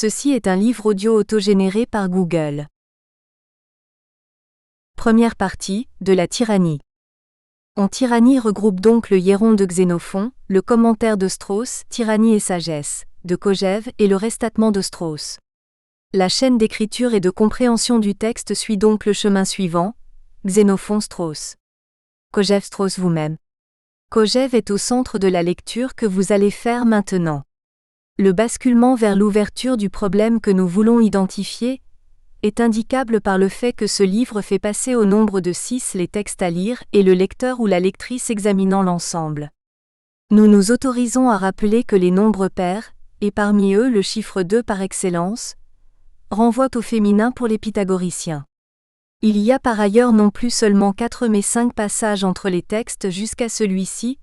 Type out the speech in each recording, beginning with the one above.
Ceci est un livre audio autogénéré par Google. Première partie, de la tyrannie. En tyrannie regroupe donc le Hieron de Xénophon, le commentaire de Strauss, Tyrannie et sagesse, de Kojève et le restatement de Strauss. La chaîne d'écriture et de compréhension du texte suit donc le chemin suivant, Xénophon Strauss. Kojève Strauss vous-même. Kojève est au centre de la lecture que vous allez faire maintenant. Le basculement vers l'ouverture du problème que nous voulons identifier est indicable par le fait que ce livre fait passer au nombre de 6 les textes à lire et le lecteur ou la lectrice examinant l'ensemble. Nous nous autorisons à rappeler que les nombres pairs, et parmi eux le chiffre 2 par excellence, renvoient au féminin pour les pythagoriciens. Il y a par ailleurs non plus seulement 4 mais 5 passages entre les textes jusqu'à celui-ci,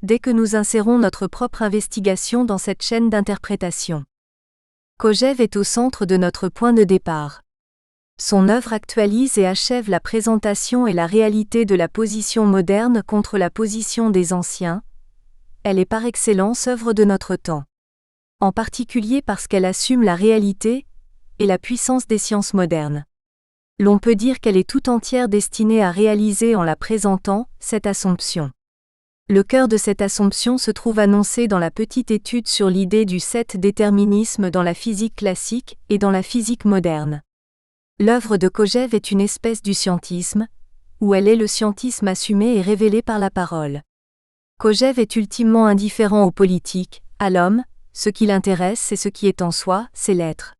dès que nous insérons notre propre investigation dans cette chaîne d'interprétation. Kojève est au centre de notre point de départ. Son œuvre actualise et achève la présentation et la réalité de la position moderne contre la position des anciens. Elle est par excellence œuvre de notre temps. En particulier parce qu'elle assume la réalité et la puissance des sciences modernes. L'on peut dire qu'elle est tout entière destinée à réaliser en la présentant cette assomption. Le cœur de cette assomption se trouve annoncé dans la petite étude sur l'idée du 7 déterminisme dans la physique classique et dans la physique moderne. L'œuvre de Kojève est une espèce du scientisme, où elle est le scientisme assumé et révélé par la parole. Kojève est ultimement indifférent aux politiques, à l'homme, ce qui l'intéresse c'est ce qui est en soi, c'est l'être.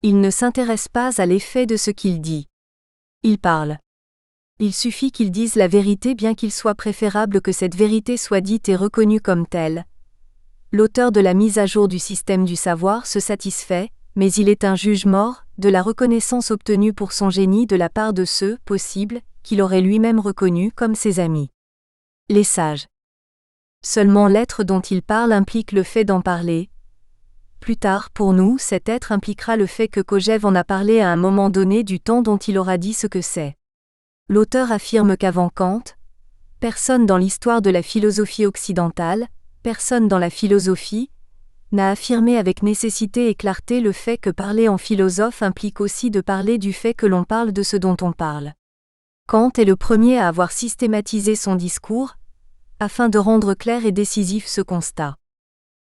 Il ne s'intéresse pas à l'effet de ce qu'il dit. Il parle. Il suffit qu'il dise la vérité bien qu'il soit préférable que cette vérité soit dite et reconnue comme telle. L'auteur de la mise à jour du système du savoir se satisfait, mais il est un juge mort, de la reconnaissance obtenue pour son génie de la part de ceux, possibles, qu'il aurait lui-même reconnus comme ses amis. Les sages. Seulement l'être dont il parle implique le fait d'en parler. Plus tard, pour nous, cet être impliquera le fait que Kojève en a parlé à un moment donné du temps dont il aura dit ce que c'est. L'auteur affirme qu'avant Kant, personne dans l'histoire de la philosophie occidentale, personne dans la philosophie, n'a affirmé avec nécessité et clarté le fait que parler en philosophe implique aussi de parler du fait que l'on parle de ce dont on parle. Kant est le premier à avoir systématisé son discours, afin de rendre clair et décisif ce constat.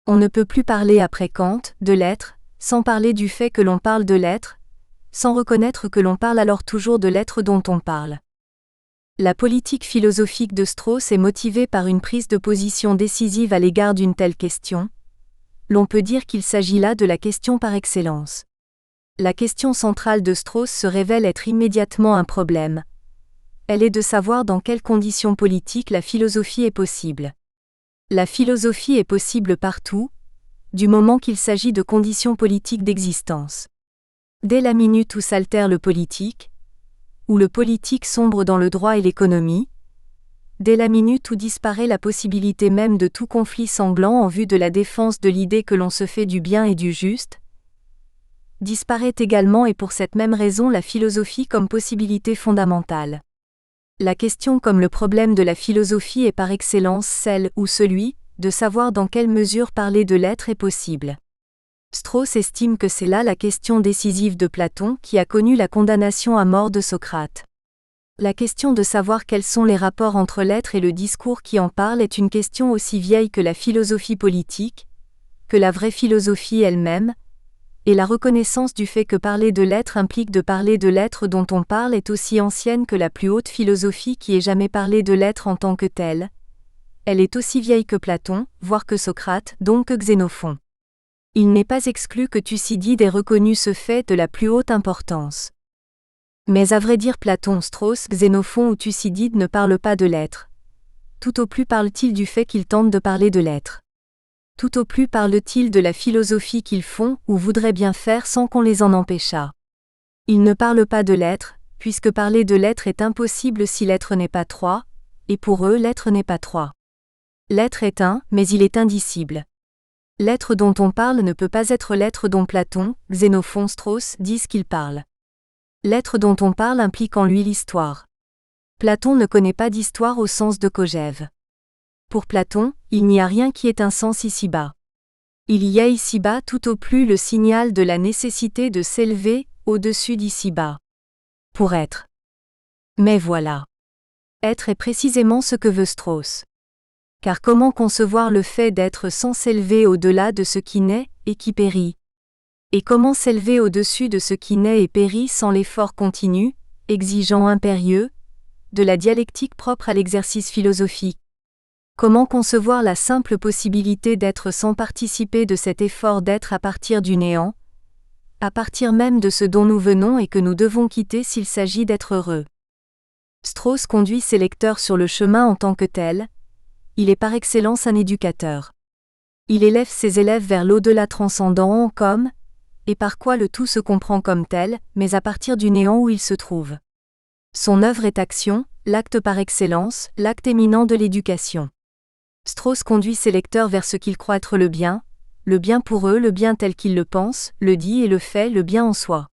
On ne peut plus parler après Kant, de l'être, sans parler du fait que l'on parle de l'être, sans reconnaître que l'on parle alors toujours de l'être dont on parle. La politique philosophique de Strauss est motivée par une prise de position décisive à l'égard d'une telle question. L'on peut dire qu'il s'agit là de la question par excellence. La question centrale de Strauss se révèle être immédiatement un problème. Elle est de savoir dans quelles conditions politiques la philosophie est possible. La philosophie est possible partout, du moment qu'il s'agit de conditions politiques d'existence. Dès la minute où s'altère le politique, où le politique sombre dans le droit et l'économie, dès la minute où disparaît la possibilité même de tout conflit sanglant en vue de la défense de l'idée que l'on se fait du bien et du juste, disparaît également et pour cette même raison la philosophie comme possibilité fondamentale. La question comme le problème de la philosophie est par excellence celle ou celui de savoir dans quelle mesure parler de l'être est possible. Strauss estime que c'est là la question décisive de Platon qui a connu la condamnation à mort de Socrate. La question de savoir quels sont les rapports entre l'être et le discours qui en parle est une question aussi vieille que la philosophie politique, que la vraie philosophie elle-même, et la reconnaissance du fait que parler de l'être implique de parler de l'être dont on parle est aussi ancienne que la plus haute philosophie qui ait jamais parlé de l'être en tant que tel. Elle est aussi vieille que Platon, voire que Socrate, donc que Xénophon. Il n'est pas exclu que Thucydide ait reconnu ce fait de la plus haute importance. Mais à vrai dire Platon, Strauss, Xénophon ou Thucydide ne parlent pas de l'être. Tout au plus parle-t-il du fait qu'ils tentent de parler de l'être. Tout au plus parle-t-il de la philosophie qu'ils font ou voudraient bien faire sans qu'on les en empêchât. Ils ne parlent pas de l'être, puisque parler de l'être est impossible si l'être n'est pas 3, et pour eux l'être n'est pas 3. L'être est un, mais il est indicible. L'être dont on parle ne peut pas être l'être dont Platon, Xénophon, Strauss disent qu'il parle. L'être dont on parle implique en lui l'histoire. Platon ne connaît pas d'histoire au sens de Kojève. Pour Platon, il n'y a rien qui ait un sens ici-bas. Il y a ici-bas tout au plus le signal de la nécessité de s'élever au-dessus d'ici-bas. Pour être. Mais voilà. Être est précisément ce que veut Strauss. Car comment concevoir le fait d'être sans s'élever au-delà de ce qui naît et qui périt? Et comment s'élever au-dessus de ce qui naît et périt sans l'effort continu, exigeant impérieux, de la dialectique propre à l'exercice philosophique? Comment concevoir la simple possibilité d'être sans participer de cet effort d'être à partir du néant, à partir même de ce dont nous venons et que nous devons quitter s'il s'agit d'être heureux? Strauss conduit ses lecteurs sur le chemin en tant que tel. Il est par excellence un éducateur. Il élève ses élèves vers l'au-delà transcendant comme, et par quoi le tout se comprend comme tel, mais à partir du néant où il se trouve. Son œuvre est action, l'acte par excellence, l'acte éminent de l'éducation. Strauss conduit ses lecteurs vers ce qu'il croit être le bien pour eux, le bien tel qu'ils le pensent, le dit et le fait, le bien en soi.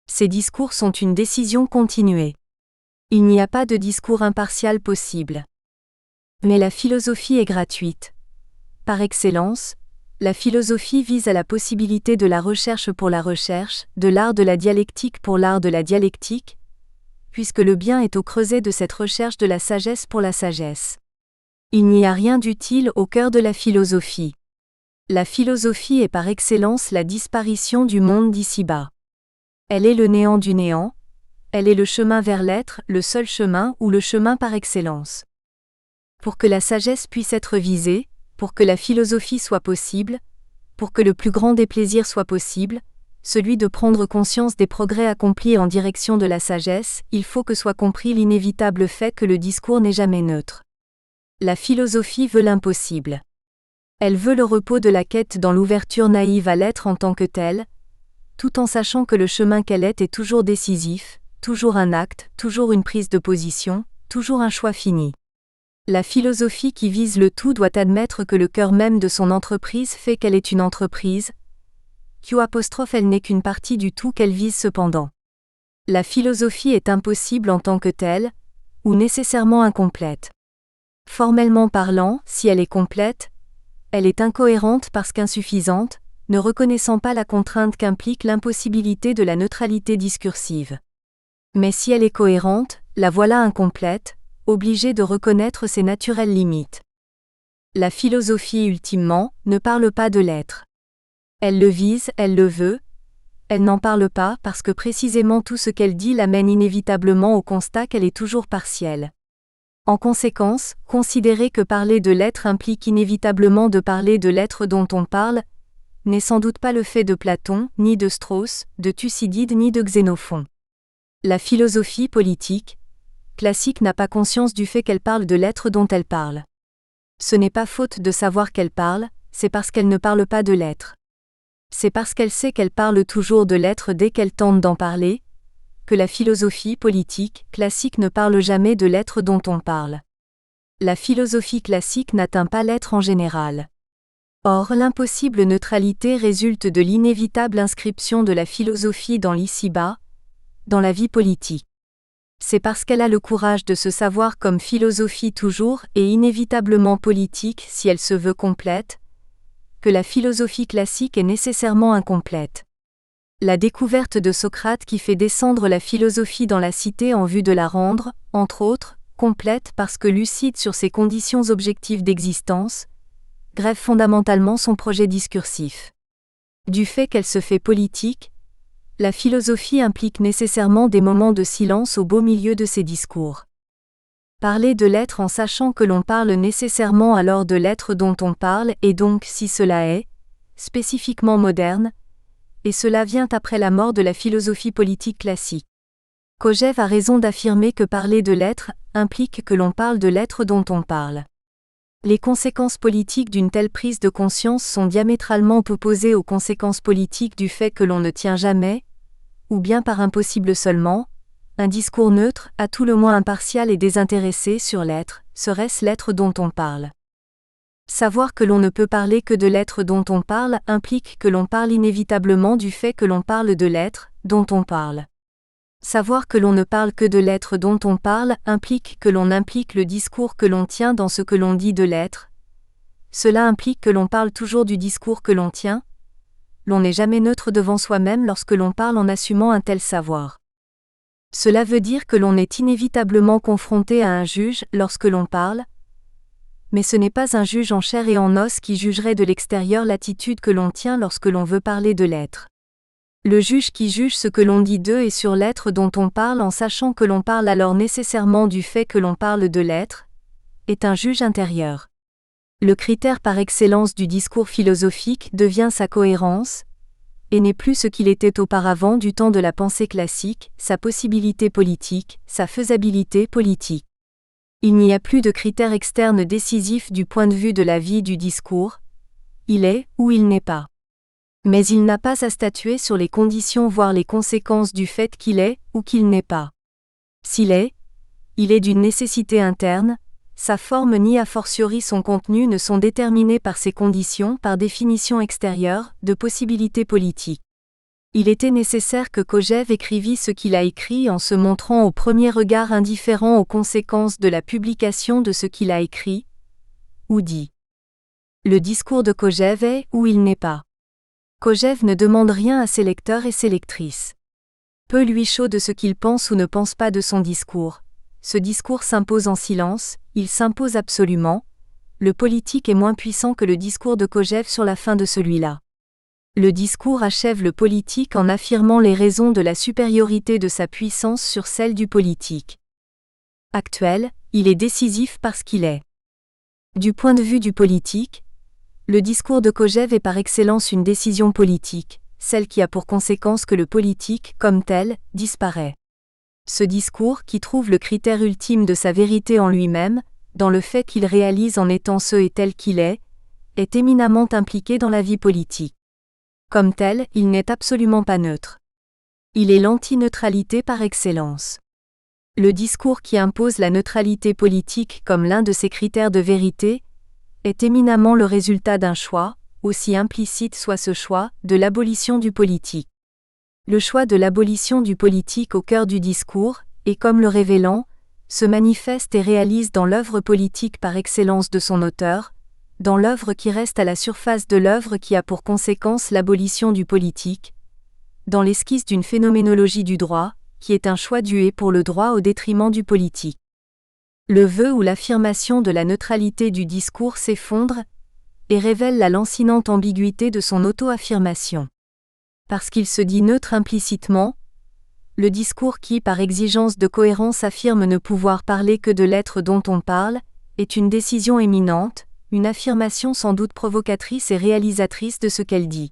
Ses discours sont une décision continuée. Il n'y a pas de discours impartial possible. Mais la philosophie est gratuite. Par excellence, la philosophie vise à la possibilité de la recherche pour la recherche, de l'art de la dialectique pour l'art de la dialectique, puisque le bien est au creuset de cette recherche de la sagesse pour la sagesse. Il n'y a rien d'utile au cœur de la philosophie. La philosophie est par excellence la disparition du monde d'ici-bas. Elle est le néant du néant, elle est le chemin vers l'être, le seul chemin ou le chemin par excellence. Pour que la sagesse puisse être visée, pour que la philosophie soit possible, pour que le plus grand des plaisirs soit possible, celui de prendre conscience des progrès accomplis en direction de la sagesse, il faut que soit compris l'inévitable fait que le discours n'est jamais neutre. La philosophie veut l'impossible. Elle veut le repos de la quête dans l'ouverture naïve à l'être en tant que tel, tout en sachant que le chemin qu'elle est toujours décisif, toujours un acte, toujours une prise de position, toujours un choix fini. La philosophie qui vise le tout doit admettre que le cœur même de son entreprise fait qu'elle est une entreprise, elle n'est qu'une partie du tout qu'elle vise cependant. La philosophie est impossible en tant que telle, ou nécessairement incomplète. Formellement parlant, si elle est complète, elle est incohérente parce qu'insuffisante, ne reconnaissant pas la contrainte qu'implique l'impossibilité de la neutralité discursive. Mais si elle est cohérente, la voilà incomplète, obligée de reconnaître ses naturelles limites. La philosophie ultimement ne parle pas de l'être. Elle le vise, elle le veut, elle n'en parle pas parce que précisément tout ce qu'elle dit l'amène inévitablement au constat qu'elle est toujours partielle. En conséquence, considérer que parler de l'être implique inévitablement de parler de l'être dont on parle, n'est sans doute pas le fait de Platon, ni de Strauss, de Thucydide ni de Xénophon. La philosophie politique, classique n'a pas conscience du fait qu'elle parle de l'être dont elle parle. Ce n'est pas faute de savoir qu'elle parle, c'est parce qu'elle ne parle pas de l'être. C'est parce qu'elle sait qu'elle parle toujours de l'être dès qu'elle tente d'en parler, que la philosophie politique, classique ne parle jamais de l'être dont on parle. La philosophie classique n'atteint pas l'être en général. Or, l'impossible neutralité résulte de l'inévitable inscription de la philosophie dans l'ici-bas, dans la vie politique. C'est parce qu'elle a le courage de se savoir comme philosophie toujours et inévitablement politique si elle se veut complète, que la philosophie classique est nécessairement incomplète. La découverte de Socrate qui fait descendre la philosophie dans la cité en vue de la rendre, entre autres, complète parce que lucide sur ses conditions objectives d'existence, grève fondamentalement son projet discursif. Du fait qu'elle se fait politique, la philosophie implique nécessairement des moments de silence au beau milieu de ses discours. Parler de l'être en sachant que l'on parle nécessairement alors de l'être dont on parle et donc si cela est, spécifiquement moderne, et cela vient après la mort de la philosophie politique classique. Kojève a raison d'affirmer que parler de l'être implique que l'on parle de l'être dont on parle. Les conséquences politiques d'une telle prise de conscience sont diamétralement opposées aux conséquences politiques du fait que l'on ne tient jamais, ou bien par impossible seulement, un discours neutre, à tout le moins impartial et désintéressé sur l'être, serait-ce l'être dont on parle. Savoir que l'on ne peut parler que de l'être dont on parle implique que l'on parle inévitablement du fait que l'on parle de l'être dont on parle. Savoir que l'on ne parle que de l'être dont on parle implique que l'on implique le discours que l'on tient dans ce que l'on dit de l'être, Cela implique que l'on parle toujours du discours que l'on tient. L'on n'est jamais neutre devant soi-même lorsque l'on parle en assumant un tel savoir. Cela veut dire que l'on est inévitablement confronté à un juge lorsque l'on parle, mais ce n'est pas un juge en chair et en os qui jugerait de l'extérieur l'attitude que l'on tient lorsque l'on veut parler de l'être. Le juge qui juge ce que l'on dit d'eux et sur l'être dont on parle en sachant que l'on parle alors nécessairement du fait que l'on parle de l'être, est un juge intérieur. Le critère par excellence du discours philosophique devient sa cohérence, et n'est plus ce qu'il était auparavant du temps de la pensée classique, sa possibilité politique, sa faisabilité politique. Il n'y a plus de critère externe décisif du point de vue de la vie du discours, il est ou il n'est pas. Mais il n'a pas à statuer sur les conditions voire les conséquences du fait qu'il est ou qu'il n'est pas. S'il est, il est d'une nécessité interne, sa forme ni a fortiori son contenu ne sont déterminés par ces conditions par définition extérieure, de possibilités politiques. Il était nécessaire que Kojève écrivît ce qu'il a écrit en se montrant au premier regard indifférent aux conséquences de la publication de ce qu'il a écrit, ou dit. Le discours de Kojève est ou il n'est pas. Kojève ne demande rien à ses lecteurs et ses lectrices. Peu lui chaud de ce qu'il pense ou ne pense pas de son discours. Ce discours s'impose en silence, il s'impose absolument. Le politique est moins puissant que le discours de Kojève sur la fin de celui-là. Le discours achève le politique en affirmant les raisons de la supériorité de sa puissance sur celle du politique. Actuel, il est décisif parce qu'il est. Du point de vue du politique, le discours de Kojève est par excellence une décision politique, celle qui a pour conséquence que le politique, comme tel, disparaît. Ce discours, qui trouve le critère ultime de sa vérité en lui-même, dans le fait qu'il réalise en étant ce et tel qu'il est éminemment impliqué dans la vie politique. Comme tel, il n'est absolument pas neutre. Il est l'anti-neutralité par excellence. Le discours qui impose la neutralité politique comme l'un de ses critères de vérité est éminemment le résultat d'un choix, aussi implicite soit ce choix, de l'abolition du politique. Le choix de l'abolition du politique au cœur du discours, et comme le révélant, se manifeste et réalise dans l'œuvre politique par excellence de son auteur, dans l'œuvre qui reste à la surface de l'œuvre qui a pour conséquence l'abolition du politique, dans l'esquisse d'une phénoménologie du droit, qui est un choix du et pour le droit au détriment du politique. Le vœu ou l'affirmation de la neutralité du discours s'effondre et révèle la lancinante ambiguïté de son auto-affirmation. Parce qu'il se dit neutre implicitement, le discours qui, par exigence de cohérence, affirme ne pouvoir parler que de l'être dont on parle, est une décision éminente, une affirmation sans doute provocatrice et réalisatrice de ce qu'elle dit.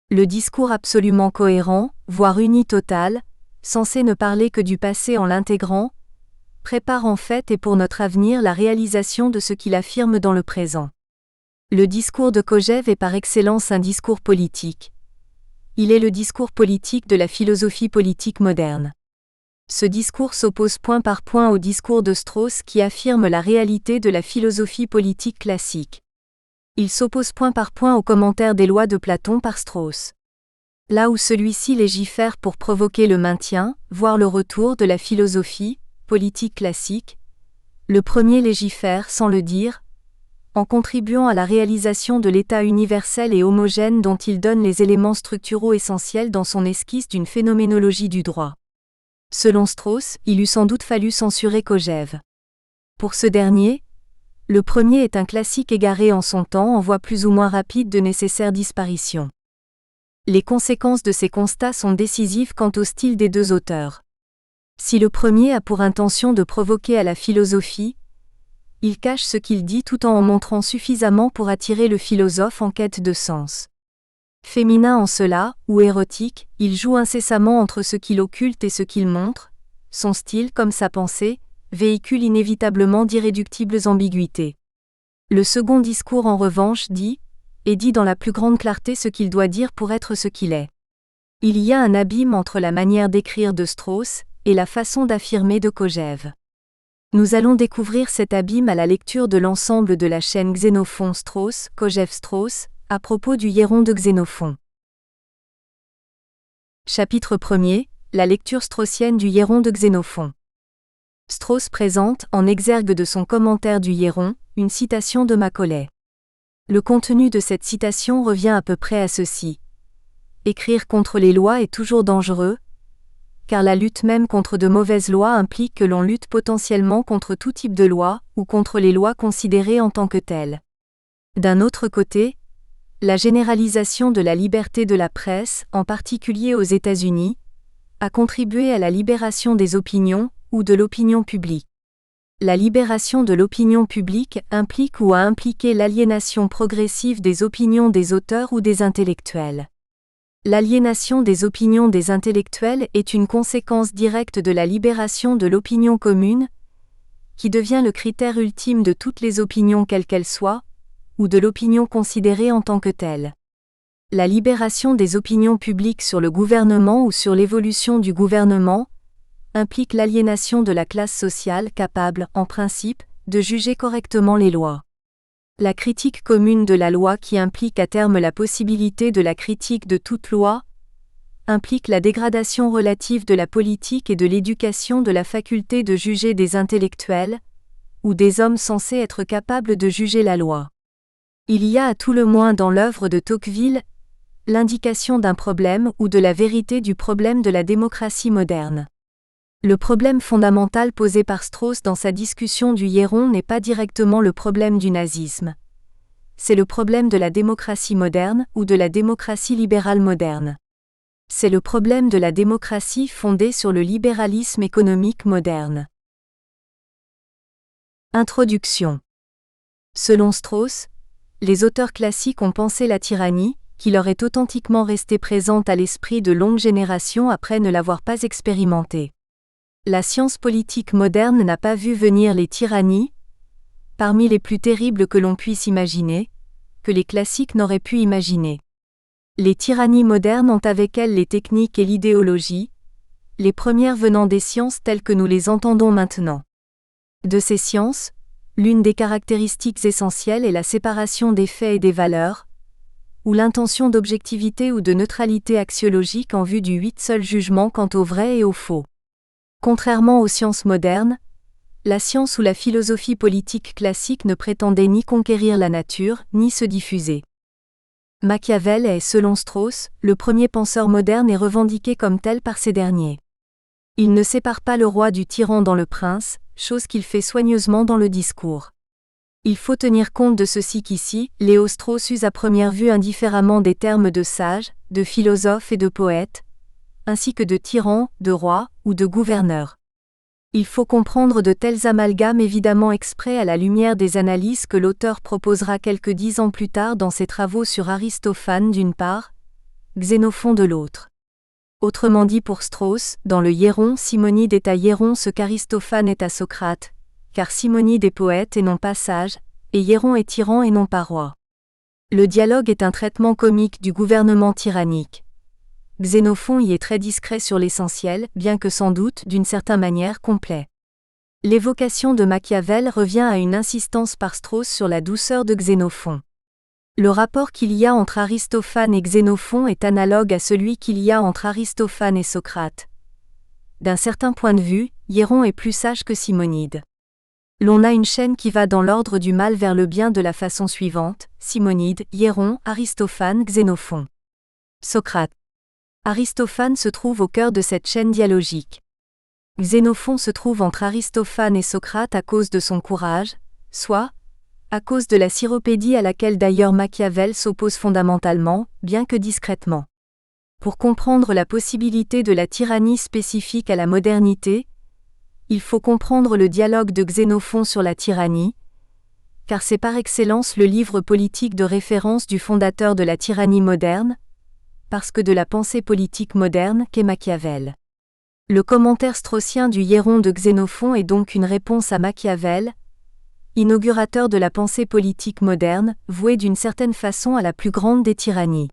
Le discours absolument cohérent, voire unitotal, censé ne parler que du passé en l'intégrant, prépare en fait et pour notre avenir la réalisation de ce qu'il affirme dans le présent. Le discours de Kojève est par excellence un discours politique. Il est le discours politique de la philosophie politique moderne. Ce discours s'oppose point par point au discours de Strauss qui affirme la réalité de la philosophie politique classique. Il s'oppose point par point au commentaire des lois de Platon par Strauss. Là où celui-ci légifère pour provoquer le maintien, voire le retour de la philosophie politique classique, le premier légifère sans le dire, en contribuant à la réalisation de l'état universel et homogène dont il donne les éléments structuraux essentiels dans son esquisse d'une phénoménologie du droit. Selon Strauss, il eût sans doute fallu censurer Kojève. Pour ce dernier, le premier est un classique égaré en son temps en voie plus ou moins rapide de nécessaire disparition. Les conséquences de ces constats sont décisives quant au style des deux auteurs. Si le premier a pour intention de provoquer à la philosophie, il cache ce qu'il dit tout en montrant suffisamment pour attirer le philosophe en quête de sens. Féminin en cela, ou érotique, il joue incessamment entre ce qu'il occulte et ce qu'il montre, son style comme sa pensée, véhicule inévitablement d'irréductibles ambiguïtés. Le second discours en revanche dit dans la plus grande clarté ce qu'il doit dire pour être ce qu'il est. Il y a un abîme entre la manière d'écrire de Strauss et la façon d'affirmer de Kojève. Nous allons découvrir cet abîme à la lecture de l'ensemble de la chaîne Xénophon-Strauss, Kojève-Strauss, à propos du Hiéron de Xénophon. Chapitre 1er, la lecture straussienne du Hiéron de Xénophon. Strauss présente, en exergue de son commentaire du Hiéron, une citation de Macaulay. Le contenu de cette citation revient à peu près à ceci. Écrire contre les lois est toujours dangereux, car la lutte même contre de mauvaises lois implique que l'on lutte potentiellement contre tout type de loi, ou contre les lois considérées en tant que telles. D'un autre côté, la généralisation de la liberté de la presse, en particulier aux États-Unis, a contribué à la libération des opinions, ou de l'opinion publique. La libération de l'opinion publique implique ou a impliqué l'aliénation progressive des opinions des auteurs ou des intellectuels. L'aliénation des opinions des intellectuels est une conséquence directe de la libération de l'opinion commune, qui devient le critère ultime de toutes les opinions quelles qu'elles soient, ou de l'opinion considérée en tant que telle. La libération des opinions publiques sur le gouvernement ou sur l'évolution du gouvernement implique l'aliénation de la classe sociale capable, en principe, de juger correctement les lois. La critique commune de la loi qui implique à terme la possibilité de la critique de toute loi, implique la dégradation relative de la politique et de l'éducation de la faculté de juger des intellectuels, ou des hommes censés être capables de juger la loi. Il y a à tout le moins dans l'œuvre de Tocqueville l'indication d'un problème ou de la vérité du problème de la démocratie moderne. Le problème fondamental posé par Strauss dans sa discussion du Héron n'est pas directement le problème du nazisme. C'est le problème de la démocratie moderne ou de la démocratie libérale moderne. C'est le problème de la démocratie fondée sur le libéralisme économique moderne. Introduction. Selon Strauss, les auteurs classiques ont pensé la tyrannie, qui leur est authentiquement restée présente à l'esprit de longues générations après ne l'avoir pas expérimentée. La science politique moderne n'a pas vu venir les tyrannies, parmi les plus terribles que l'on puisse imaginer, que les classiques n'auraient pu imaginer. Les tyrannies modernes ont avec elles les techniques et l'idéologie, les premières venant des sciences telles que nous les entendons maintenant. De ces sciences, l'une des caractéristiques essentielles est la séparation des faits et des valeurs, ou l'intention d'objectivité ou de neutralité axiologique en vue du seul jugement quant au vrai et au faux. Contrairement aux sciences modernes, la science ou la philosophie politique classique ne prétendait ni conquérir la nature, ni se diffuser. Machiavel est, selon Strauss, le premier penseur moderne et revendiqué comme tel par ces derniers. Il ne sépare pas le roi du tyran dans Le Prince, chose qu'il fait soigneusement dans le discours. Il faut tenir compte de ceci qu'ici, Léo Strauss use à première vue indifféremment des termes de sage, de philosophe et de poète, ainsi que de tyran, de roi, ou de gouverneur. Il faut comprendre de tels amalgames évidemment exprès à la lumière des analyses que l'auteur proposera quelques 10 ans plus tard dans ses travaux sur Aristophane d'une part, Xénophon de l'autre. Autrement dit pour Strauss, dans le Héron, Simonide est à Héron ce qu'Aristophane est à Socrate, car Simonide est poète et non pas sage, et Héron est tyran et non pas roi. Le dialogue est un traitement comique du gouvernement tyrannique. Xénophon y est très discret sur l'essentiel, bien que sans doute, d'une certaine manière, complet. L'évocation de Machiavel revient à une insistance par Strauss sur la douceur de Xénophon. Le rapport qu'il y a entre Aristophane et Xénophon est analogue à celui qu'il y a entre Aristophane et Socrate. D'un certain point de vue, Héron est plus sage que Simonide. L'on a une chaîne qui va dans l'ordre du mal vers le bien de la façon suivante: Simonide, Héron, Aristophane, Xénophon. Socrate. Aristophane se trouve au cœur de cette chaîne dialogique. Xénophon se trouve entre Aristophane et Socrate à cause de son courage, soit à cause de la syropédie à laquelle d'ailleurs Machiavel s'oppose fondamentalement, bien que discrètement. Pour comprendre la possibilité de la tyrannie spécifique à la modernité, il faut comprendre le dialogue de Xénophon sur la tyrannie, car c'est par excellence le livre politique de référence du fondateur de la tyrannie moderne, parce que de la pensée politique moderne qu'est Machiavel. Le commentaire straussien du Héron de Xénophon est donc une réponse à Machiavel, inaugurateur de la pensée politique moderne, voué d'une certaine façon à la plus grande des tyrannies.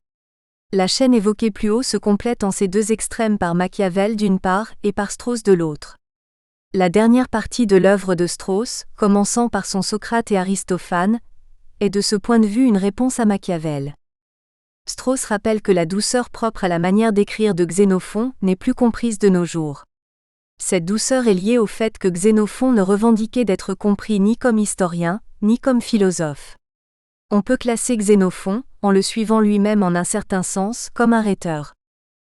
La chaîne évoquée plus haut se complète en ces deux extrêmes par Machiavel d'une part et par Strauss de l'autre. La dernière partie de l'œuvre de Strauss, commençant par son Socrate et Aristophane, est de ce point de vue une réponse à Machiavel. Strauss rappelle que la douceur propre à la manière d'écrire de Xénophon n'est plus comprise de nos jours. Cette douceur est liée au fait que Xénophon ne revendiquait d'être compris ni comme historien, ni comme philosophe. On peut classer Xénophon, en le suivant lui-même en un certain sens, comme un rhéteur.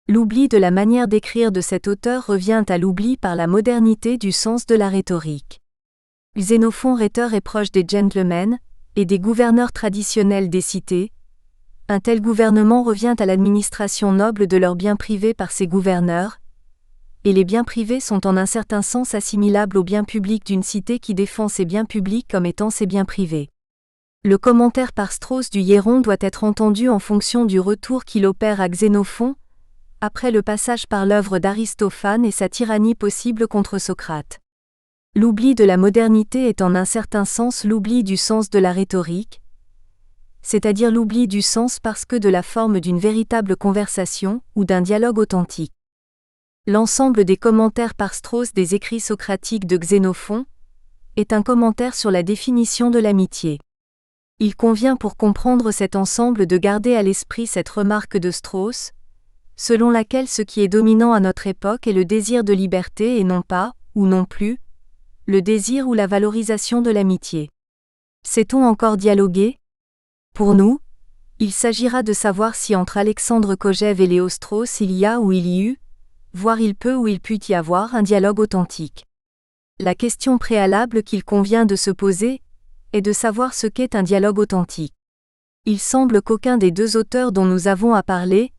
L'oubli de la manière d'écrire de cet auteur revient à l'oubli par la modernité du sens de la rhétorique. Xénophon rhéteur est proche des gentlemen, et des gouverneurs traditionnels des cités. Un tel gouvernement revient à l'administration noble de leurs biens privés par ses gouverneurs, et les biens privés sont en un certain sens assimilables aux biens publics d'une cité qui défend ses biens publics comme étant ses biens privés. Le commentaire par Strauss du Hiéron doit être entendu en fonction du retour qu'il opère à Xénophon, après le passage par l'œuvre d'Aristophane et sa tyrannie possible contre Socrate. L'oubli de la modernité est en un certain sens l'oubli du sens de la rhétorique, c'est-à-dire l'oubli du sens parce que de la forme d'une véritable conversation ou d'un dialogue authentique. L'ensemble des commentaires par Strauss des écrits socratiques de Xénophon est un commentaire sur la définition de l'amitié. Il convient pour comprendre cet ensemble de garder à l'esprit cette remarque de Strauss, selon laquelle ce qui est dominant à notre époque est le désir de liberté et non pas, ou non plus, le désir ou la valorisation de l'amitié. Sait-on encore dialoguer ? Pour nous, il s'agira de savoir si entre Alexandre Kojève et Léo Strauss il y a ou il y eut, voire il peut ou il put y avoir un dialogue authentique. La question préalable qu'il convient de se poser est de savoir ce qu'est un dialogue authentique. Il semble qu'aucun des deux auteurs dont nous avons à parler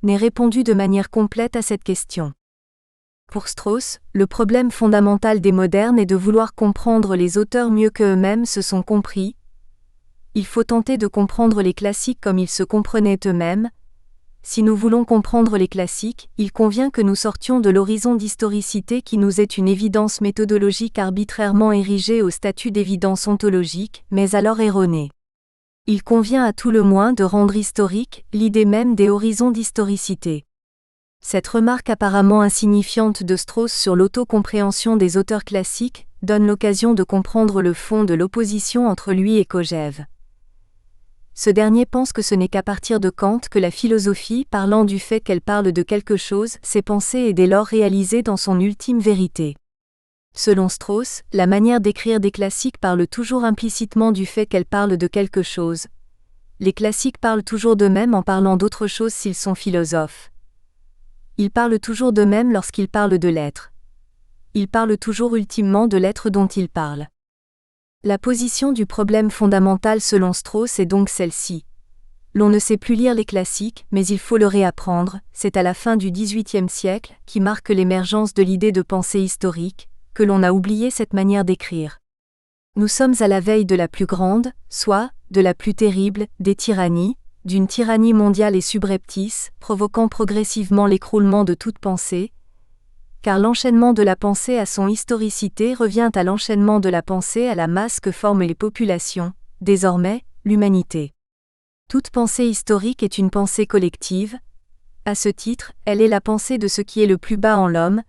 n'ait répondu de manière complète à cette question. Pour Strauss, le problème fondamental des modernes est de vouloir comprendre les auteurs mieux qu'eux-mêmes se sont compris. Il faut tenter de comprendre les classiques comme ils se comprenaient eux-mêmes. Si nous voulons comprendre les classiques, il convient que nous sortions de l'horizon d'historicité qui nous est une évidence méthodologique arbitrairement érigée au statut d'évidence ontologique, mais alors erronée. Il convient à tout le moins de rendre historique l'idée même des horizons d'historicité. Cette remarque apparemment insignifiante de Strauss sur l'autocompréhension des auteurs classiques donne l'occasion de comprendre le fond de l'opposition entre lui et Kojève. Ce dernier pense que ce n'est qu'à partir de Kant que la philosophie, parlant du fait qu'elle parle de quelque chose, s'est pensée et dès lors réalisée dans son ultime vérité. Selon Strauss, la manière d'écrire des classiques parle toujours implicitement du fait qu'elle parle de quelque chose. Les classiques parlent toujours d'eux-mêmes en parlant d'autre chose s'ils sont philosophes. Ils parlent toujours d'eux-mêmes lorsqu'ils parlent de l'être. Ils parlent toujours ultimement de l'être dont ils parlent. La position du problème fondamental selon Strauss est donc celle-ci. L'on ne sait plus lire les classiques, mais il faut le réapprendre. C'est à la fin du XVIIIe siècle, qui marque l'émergence de l'idée de pensée historique, que l'on a oublié cette manière d'écrire. Nous sommes à la veille de la plus grande, soit, de la plus terrible, des tyrannies, d'une tyrannie mondiale et subreptice, provoquant progressivement l'écroulement de toute pensée, car l'enchaînement de la pensée à son historicité revient à l'enchaînement de la pensée à la masse que forment les populations, désormais, l'humanité. Toute pensée historique est une pensée collective. À ce titre, elle est la pensée de ce qui est le plus bas en l'homme,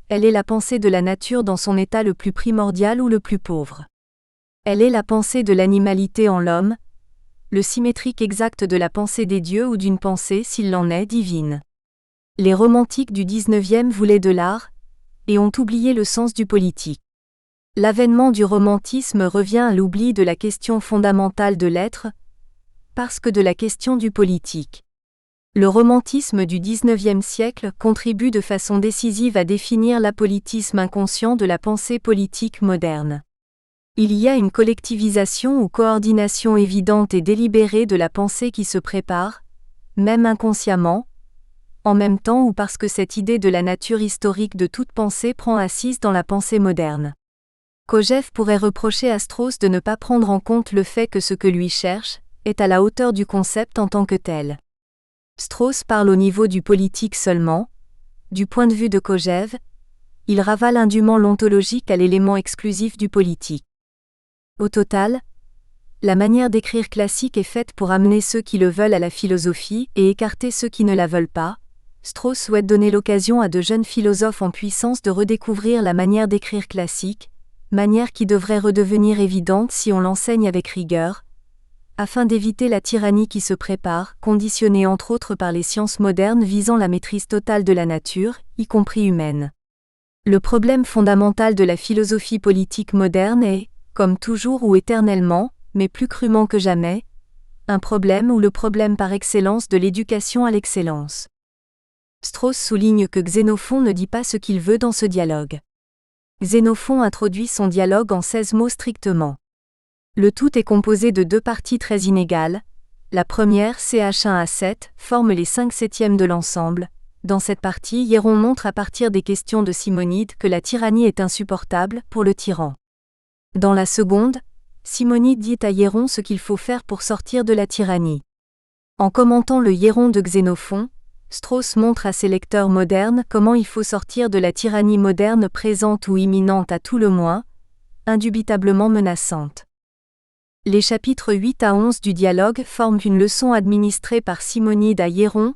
elle est la pensée de la nature dans son état le plus primordial ou le plus pauvre. Elle est la pensée de l'animalité en l'homme, le symétrique exact de la pensée des dieux ou d'une pensée, s'il en est, divine. Les romantiques du XIXe voulaient de l'art, et ont oublié le sens du politique. L'avènement du romantisme revient à l'oubli de la question fondamentale de l'être, parce que de la question du politique. Le romantisme du XIXe siècle contribue de façon décisive à définir l'apolitisme inconscient de la pensée politique moderne. Il y a une collectivisation ou coordination évidente et délibérée de la pensée qui se prépare, même inconsciemment, en même temps ou parce que cette idée de la nature historique de toute pensée prend assise dans la pensée moderne. Kojève pourrait reprocher à Strauss de ne pas prendre en compte le fait que ce que lui cherche est à la hauteur du concept en tant que tel. Strauss parle au niveau du politique seulement. Du point de vue de Kojève, il ravale indûment l'ontologique à l'élément exclusif du politique. Au total, la manière d'écrire classique est faite pour amener ceux qui le veulent à la philosophie et écarter ceux qui ne la veulent pas. Strauss souhaite donner l'occasion à de jeunes philosophes en puissance de redécouvrir la manière d'écrire classique, manière qui devrait redevenir évidente si on l'enseigne avec rigueur, afin d'éviter la tyrannie qui se prépare, conditionnée entre autres par les sciences modernes visant la maîtrise totale de la nature, y compris humaine. Le problème fondamental de la philosophie politique moderne est, comme toujours ou éternellement, mais plus crûment que jamais, un problème ou le problème par excellence de l'éducation à l'excellence. Strauss souligne que Xénophon ne dit pas ce qu'il veut dans ce dialogue. Xénophon introduit son dialogue en 16 mots strictement. Le tout est composé de 2 parties très inégales. La première, ch1-a7, forme les 5/7 de l'ensemble. Dans cette partie, Hieron montre à partir des questions de Simonide que la tyrannie est insupportable pour le tyran. Dans la seconde, Simonide dit à Hieron ce qu'il faut faire pour sortir de la tyrannie. En commentant le Hieron de Xénophon, Strauss montre à ses lecteurs modernes comment il faut sortir de la tyrannie moderne présente ou imminente à tout le moins, indubitablement menaçante. Les chapitres 8 à 11 du dialogue forment une leçon administrée par Simonide à Hieron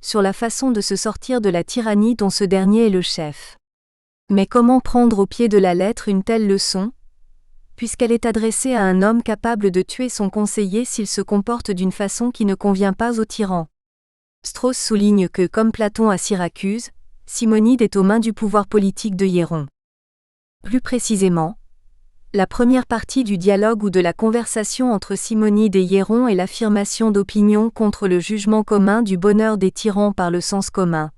sur la façon de se sortir de la tyrannie dont ce dernier est le chef. Mais comment prendre au pied de la lettre une telle leçon, puisqu'elle est adressée à un homme capable de tuer son conseiller s'il se comporte d'une façon qui ne convient pas au tyran? Strauss souligne que, comme Platon à Syracuse, Simonide est aux mains du pouvoir politique de Hieron. Plus précisément, la première partie du dialogue ou de la conversation entre Simonide et Hieron est l'affirmation d'opinions contre le jugement commun du bonheur des tyrans par le sens commun.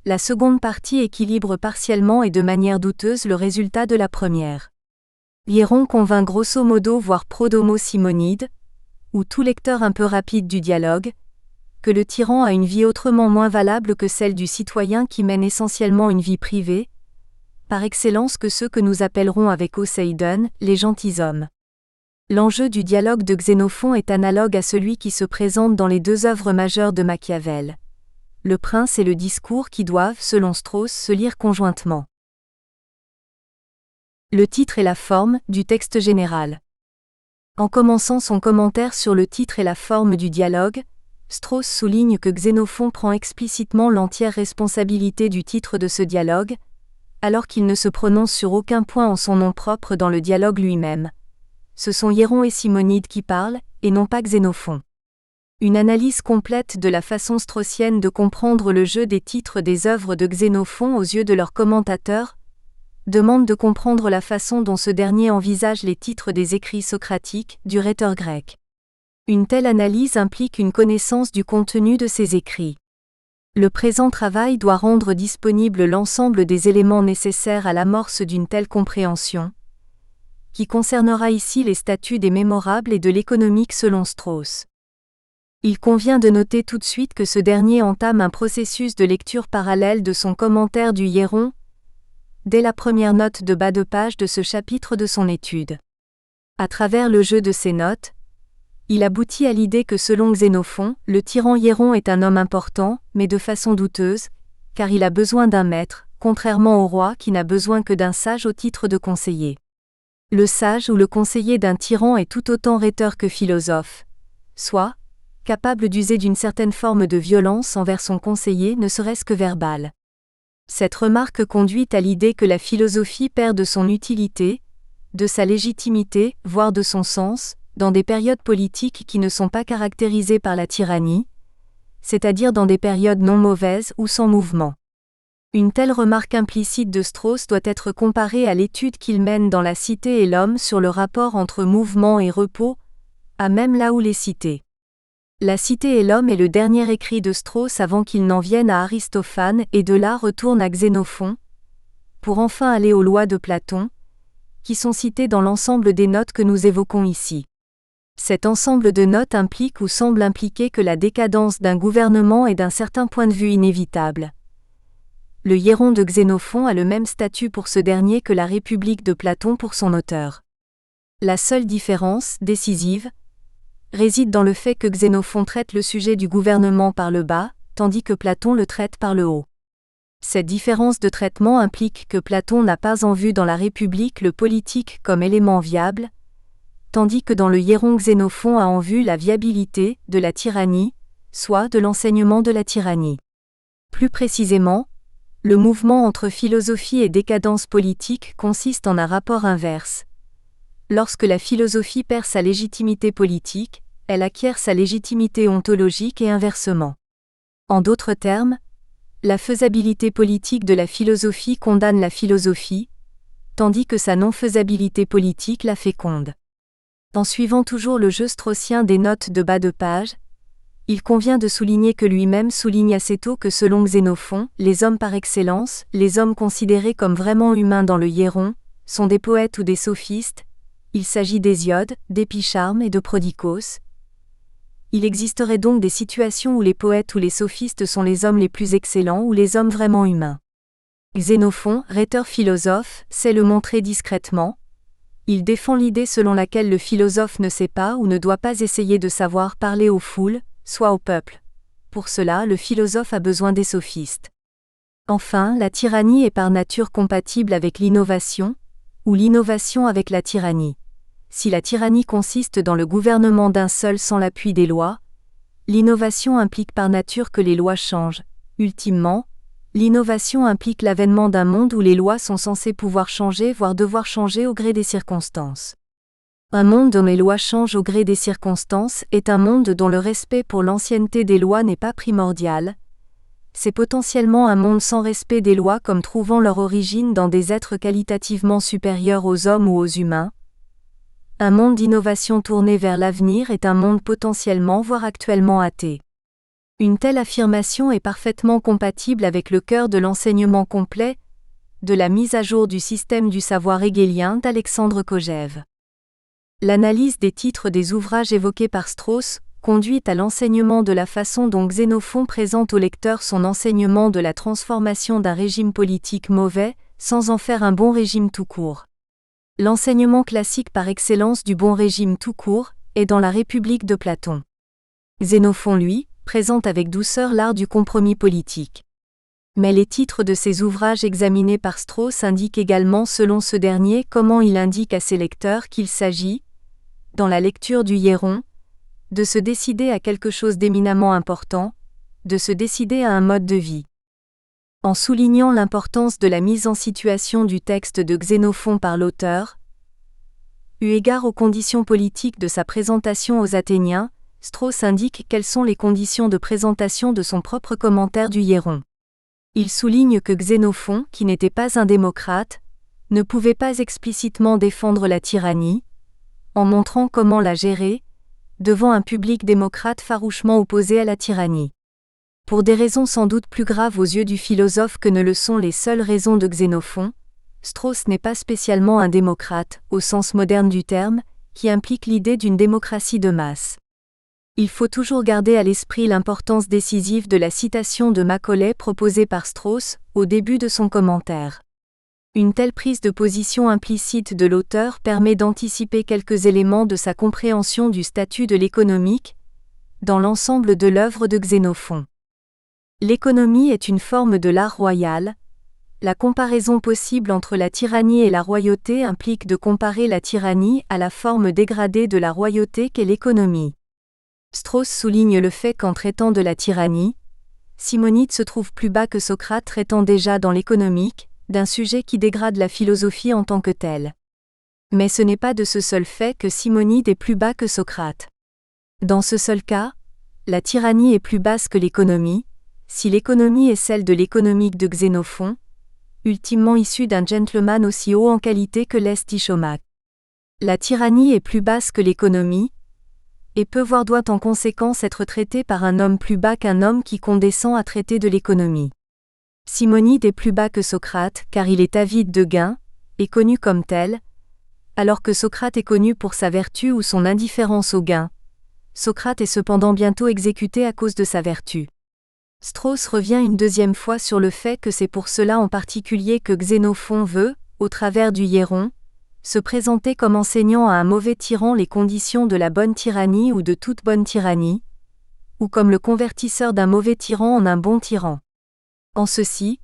La seconde partie équilibre partiellement et de manière douteuse le résultat de la première. Hieron convainc grosso modo voire pro-domo Simonide, ou tout lecteur un peu rapide du dialogue, que le tyran a une vie autrement moins valable que celle du citoyen qui mène essentiellement une vie privée, par excellence que ceux que nous appellerons avec Poséidon, les gentilshommes. L'enjeu du dialogue de Xénophon est analogue à celui qui se présente dans les 2 œuvres majeures de Machiavel. Le Prince et le Discours qui doivent, selon Strauss, se lire conjointement. Le titre et la forme du texte général. En commençant son commentaire sur le titre et la forme du dialogue, Strauss souligne que Xénophon prend explicitement l'entière responsabilité du titre de ce dialogue, alors qu'il ne se prononce sur aucun point en son nom propre dans le dialogue lui-même. Ce sont Hieron et Simonide qui parlent, et non pas Xénophon. Une analyse complète de la façon straussienne de comprendre le jeu des titres des œuvres de Xénophon aux yeux de leurs commentateurs demande de comprendre la façon dont ce dernier envisage les titres des écrits socratiques, du rhéteur grec. Une telle analyse implique une connaissance du contenu de ces écrits. Le présent travail doit rendre disponible l'ensemble des éléments nécessaires à l'amorce d'une telle compréhension, qui concernera ici les statuts des mémorables et de l'économique selon Strauss. Il convient de noter tout de suite que ce dernier entame un processus de lecture parallèle de son commentaire du Hieron, dès la première note de bas de page de ce chapitre de son étude. À travers le jeu de ces notes, il aboutit à l'idée que selon Xénophon, le tyran Hieron est un homme important, mais de façon douteuse, car il a besoin d'un maître, contrairement au roi qui n'a besoin que d'un sage au titre de conseiller. Le sage ou le conseiller d'un tyran est tout autant rhéteur que philosophe, soit capable d'user d'une certaine forme de violence envers son conseiller ne serait-ce que verbale. Cette remarque conduit à l'idée que la philosophie perd de son utilité, de sa légitimité, voire de son sens, dans des périodes politiques qui ne sont pas caractérisées par la tyrannie, c'est-à-dire dans des périodes non mauvaises ou sans mouvement. Une telle remarque implicite de Strauss doit être comparée à l'étude qu'il mène dans La Cité et l'homme sur le rapport entre mouvement et repos, à même là où les cités. La Cité et l'homme est le dernier écrit de Strauss avant qu'il n'en vienne à Aristophane et de là retourne à Xénophon, pour enfin aller aux lois de Platon, qui sont citées dans l'ensemble des notes que nous évoquons ici. Cet ensemble de notes implique ou semble impliquer que la décadence d'un gouvernement est d'un certain point de vue inévitable. Le Hieron de Xénophon a le même statut pour ce dernier que la République de Platon pour son auteur. La seule différence, décisive, réside dans le fait que Xénophon traite le sujet du gouvernement par le bas, tandis que Platon le traite par le haut. Cette différence de traitement implique que Platon n'a pas en vue dans la République le politique comme élément viable, tandis que dans le Hieron Xénophon a en vue la viabilité de la tyrannie, soit de l'enseignement de la tyrannie. Plus précisément, le mouvement entre philosophie et décadence politique consiste en un rapport inverse. Lorsque la philosophie perd sa légitimité politique, elle acquiert sa légitimité ontologique et inversement. En d'autres termes, la faisabilité politique de la philosophie condamne la philosophie, tandis que sa non-faisabilité politique la féconde. En suivant toujours le jeu straussien des notes de bas de page, il convient de souligner que lui-même souligne assez tôt que selon Xénophon, les hommes par excellence, les hommes considérés comme vraiment humains dans le Hiéron, sont des poètes ou des sophistes. Il s'agit d'Hésiode, d'Épicharme et de Prodicos. Il existerait donc des situations où les poètes ou les sophistes sont les hommes les plus excellents ou les hommes vraiment humains. Xénophon, rhéteur philosophe, sait le montrer discrètement. Il défend l'idée selon laquelle le philosophe ne sait pas ou ne doit pas essayer de savoir parler aux foules, soit au peuple. Pour cela, le philosophe a besoin des sophistes. Enfin, la tyrannie est par nature compatible avec l'innovation, ou l'innovation avec la tyrannie. Si la tyrannie consiste dans le gouvernement d'un seul sans l'appui des lois, l'innovation implique par nature que les lois changent. Ultimement, l'innovation implique l'avènement d'un monde où les lois sont censées pouvoir changer voire devoir changer au gré des circonstances. Un monde dont les lois changent au gré des circonstances est un monde dont le respect pour l'ancienneté des lois n'est pas primordial. C'est potentiellement un monde sans respect des lois comme trouvant leur origine dans des êtres qualitativement supérieurs aux hommes ou aux humains. Un monde d'innovation tourné vers l'avenir est un monde potentiellement voire actuellement athée. Une telle affirmation est parfaitement compatible avec le cœur de l'enseignement complet, de la mise à jour du système du savoir hégélien d'Alexandre Kojève. L'analyse des titres des ouvrages évoqués par Strauss conduit à l'enseignement de la façon dont Xénophon présente au lecteur son enseignement de la transformation d'un régime politique mauvais, sans en faire un bon régime tout court. L'enseignement classique par excellence du bon régime tout court est dans la République de Platon. Xénophon, lui, présente avec douceur l'art du compromis politique. Mais les titres de ces ouvrages examinés par Strauss indiquent également selon ce dernier comment il indique à ses lecteurs qu'il s'agit, dans la lecture du Hiéron, de se décider à quelque chose d'éminemment important, de se décider à un mode de vie. En soulignant l'importance de la mise en situation du texte de Xénophon par l'auteur, eu égard aux conditions politiques de sa présentation aux Athéniens, Strauss indique quelles sont les conditions de présentation de son propre commentaire du Hiéron. Il souligne que Xénophon, qui n'était pas un démocrate, ne pouvait pas explicitement défendre la tyrannie, en montrant comment la gérer, devant un public démocrate farouchement opposé à la tyrannie. Pour des raisons sans doute plus graves aux yeux du philosophe que ne le sont les seules raisons de Xénophon, Strauss n'est pas spécialement un démocrate, au sens moderne du terme, qui implique l'idée d'une démocratie de masse. Il faut toujours garder à l'esprit l'importance décisive de la citation de Macaulay proposée par Strauss, au début de son commentaire. Une telle prise de position implicite de l'auteur permet d'anticiper quelques éléments de sa compréhension du statut de l'économique, dans l'ensemble de l'œuvre de Xénophon. L'économie est une forme de l'art royal. La comparaison possible entre la tyrannie et la royauté implique de comparer la tyrannie à la forme dégradée de la royauté qu'est l'économie. Strauss souligne le fait qu'en traitant de la tyrannie, Simonide se trouve plus bas que Socrate traitant déjà dans l'économique, d'un sujet qui dégrade la philosophie en tant que telle. Mais ce n'est pas de ce seul fait que Simonide est plus bas que Socrate. Dans ce seul cas, la tyrannie est plus basse que l'économie, si l'économie est celle de l'économique de Xénophon, ultimement issue d'un gentleman aussi haut en qualité que l'est Tichomaque. La tyrannie est plus basse que l'économie, et peut voire doit en conséquence être traitée par un homme plus bas qu'un homme qui condescend à traiter de l'économie. Simonide est plus bas que Socrate car il est avide de gain, et connu comme tel, alors que Socrate est connu pour sa vertu ou son indifférence au gain. Socrate est cependant bientôt exécuté à cause de sa vertu. Strauss revient une deuxième fois sur le fait que c'est pour cela en particulier que Xénophon veut, au travers du Hiéron, se présenter comme enseignant à un mauvais tyran les conditions de la bonne tyrannie ou de toute bonne tyrannie, ou comme le convertisseur d'un mauvais tyran en un bon tyran. En ceci,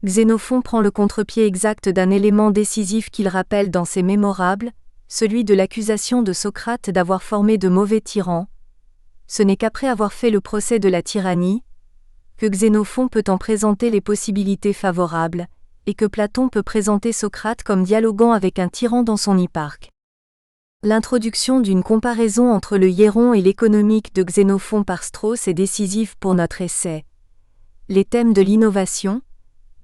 Xénophon prend le contre-pied exact d'un élément décisif qu'il rappelle dans ses Mémorables, celui de l'accusation de Socrate d'avoir formé de mauvais tyrans. Ce n'est qu'après avoir fait le procès de la tyrannie, que Xénophon peut en présenter les possibilités favorables, et que Platon peut présenter Socrate comme dialoguant avec un tyran dans son hipparque. L'introduction d'une comparaison entre le Hiéron et l'économique de Xénophon par Strauss est décisive pour notre essai. Les thèmes de l'innovation,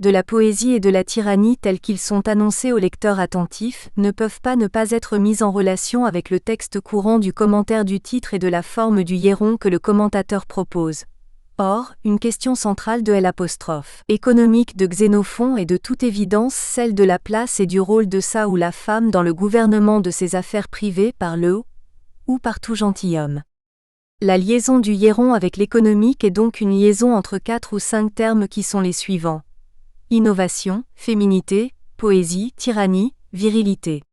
de la poésie et de la tyrannie tels qu'ils sont annoncés au lecteur attentif ne peuvent pas ne pas être mis en relation avec le texte courant du commentaire du titre et de la forme du hiéron que le commentateur propose. Or, une question centrale de l'économique de Xénophon est de toute évidence celle de la place et du rôle de sa ou la femme dans le gouvernement de ses affaires privées par le ou par tout gentilhomme. La liaison du hiéron avec l'économique est donc une liaison entre 4 ou 5 termes qui sont les suivants: innovation, féminité, poésie, tyrannie, virilité.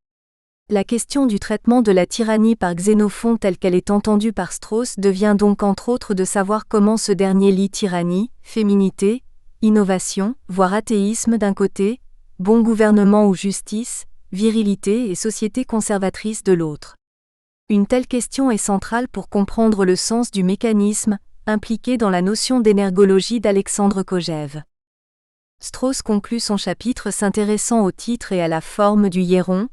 La question du traitement de la tyrannie par Xénophon telle qu'elle est entendue par Strauss devient donc entre autres de savoir comment ce dernier lie tyrannie, féminité, innovation, voire athéisme d'un côté, bon gouvernement ou justice, virilité et société conservatrice de l'autre. Une telle question est centrale pour comprendre le sens du mécanisme impliqué dans la notion d'énergologie d'Alexandre Kojève. Strauss conclut son chapitre s'intéressant au titre et à la forme du hiéron,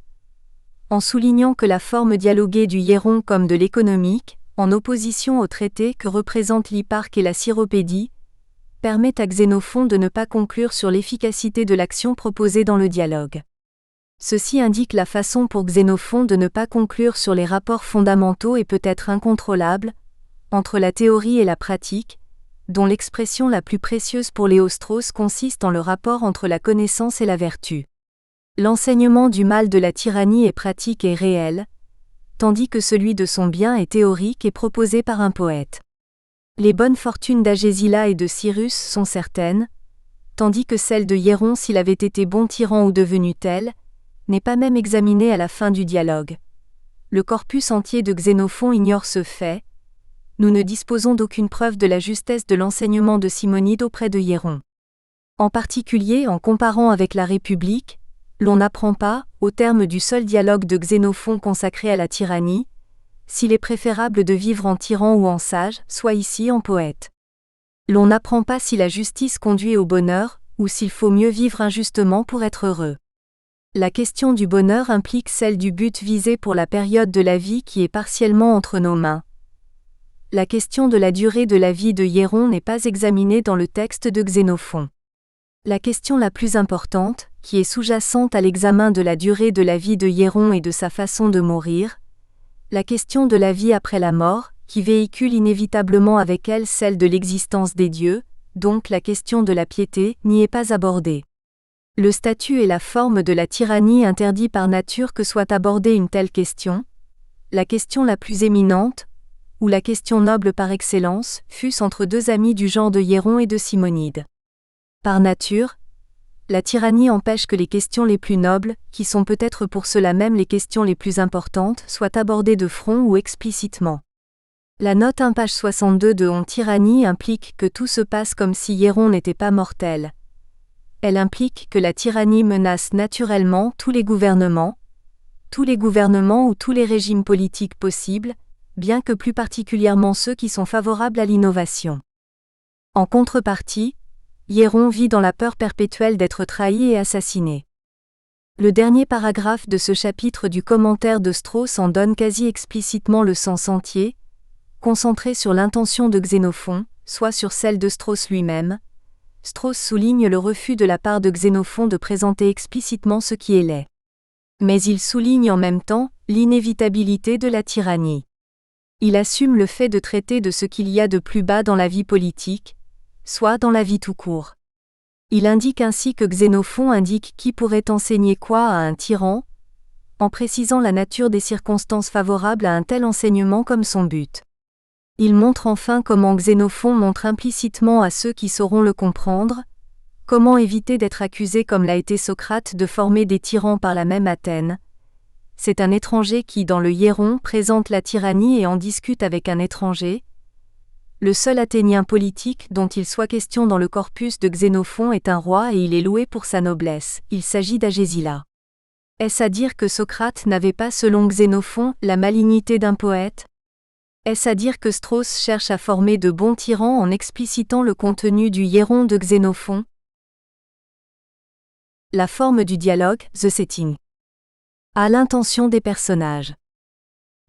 en soulignant que la forme dialoguée du hiéron comme de l'économique, en opposition au traité que représentent l'hipparque et la syropédie, permet à Xénophon de ne pas conclure sur l'efficacité de l'action proposée dans le dialogue. Ceci indique la façon pour Xénophon de ne pas conclure sur les rapports fondamentaux et peut-être incontrôlables, entre la théorie et la pratique, dont l'expression la plus précieuse pour Léo Strauss consiste en le rapport entre la connaissance et la vertu. L'enseignement du mal de la tyrannie est pratique et réel, tandis que celui de son bien est théorique et proposé par un poète. Les bonnes fortunes d'Agésila et de Cyrus sont certaines, tandis que celle de Hiéron s'il avait été bon tyran ou devenu tel, n'est pas même examinée à la fin du dialogue. Le corpus entier de Xénophon ignore ce fait. Nous ne disposons d'aucune preuve de la justesse de l'enseignement de Simonide auprès de Hiéron. En particulier en comparant avec la République, l'on n'apprend pas, au terme du seul dialogue de Xénophon consacré à la tyrannie, s'il est préférable de vivre en tyran ou en sage, soit ici en poète. L'on n'apprend pas si la justice conduit au bonheur, ou s'il faut mieux vivre injustement pour être heureux. La question du bonheur implique celle du but visé pour la période de la vie qui est partiellement entre nos mains. La question de la durée de la vie de Hiéron n'est pas examinée dans le texte de Xénophon. La question la plus importante, qui est sous-jacente à l'examen de la durée de la vie de Hiéron et de sa façon de mourir, la question de la vie après la mort, qui véhicule inévitablement avec elle celle de l'existence des dieux, donc la question de la piété, n'y est pas abordée. Le statut et la forme de la tyrannie interdit par nature que soit abordée une telle question, la question la plus éminente, ou la question noble par excellence, fût-ce entre deux amis du genre de Hiéron et de Simonide. Par nature, la tyrannie empêche que les questions les plus nobles, qui sont peut-être pour cela même les questions les plus importantes, soient abordées de front ou explicitement. La note 1 page 62 de On tyrannie implique que tout se passe comme si Hiéron n'était pas mortel. Elle implique que la tyrannie menace naturellement tous les gouvernements ou tous les régimes politiques possibles, bien que plus particulièrement ceux qui sont favorables à l'innovation. En contrepartie, Hiéron vit dans la peur perpétuelle d'être trahi et assassiné. Le dernier paragraphe de ce chapitre du commentaire de Strauss en donne quasi explicitement le sens entier, concentré sur l'intention de Xénophon, soit sur celle de Strauss lui-même. Strauss souligne le refus de la part de Xénophon de présenter explicitement ce qui est laid. Mais il souligne en même temps l'inévitabilité de la tyrannie. Il assume le fait de traiter de ce qu'il y a de plus bas dans la vie politique, soit dans la vie tout court. Il indique ainsi que Xénophon indique qui pourrait enseigner quoi à un tyran, en précisant la nature des circonstances favorables à un tel enseignement comme son but. Il montre enfin comment Xénophon montre implicitement à ceux qui sauront le comprendre, comment éviter d'être accusé comme l'a été Socrate de former des tyrans par la même Athènes. C'est un étranger qui, dans le Hiéron, présente la tyrannie et en discute avec un étranger. Le seul Athénien politique dont il soit question dans le corpus de Xénophon est un roi et il est loué pour sa noblesse, il s'agit d'Agésila. Est-ce à dire que Socrate n'avait pas selon Xénophon la malignité d'un poète ? Est-ce à dire que Strauss cherche à former de bons tyrans en explicitant le contenu du Hiéron de Xénophon ? La forme du dialogue, the setting. À l'intention des personnages.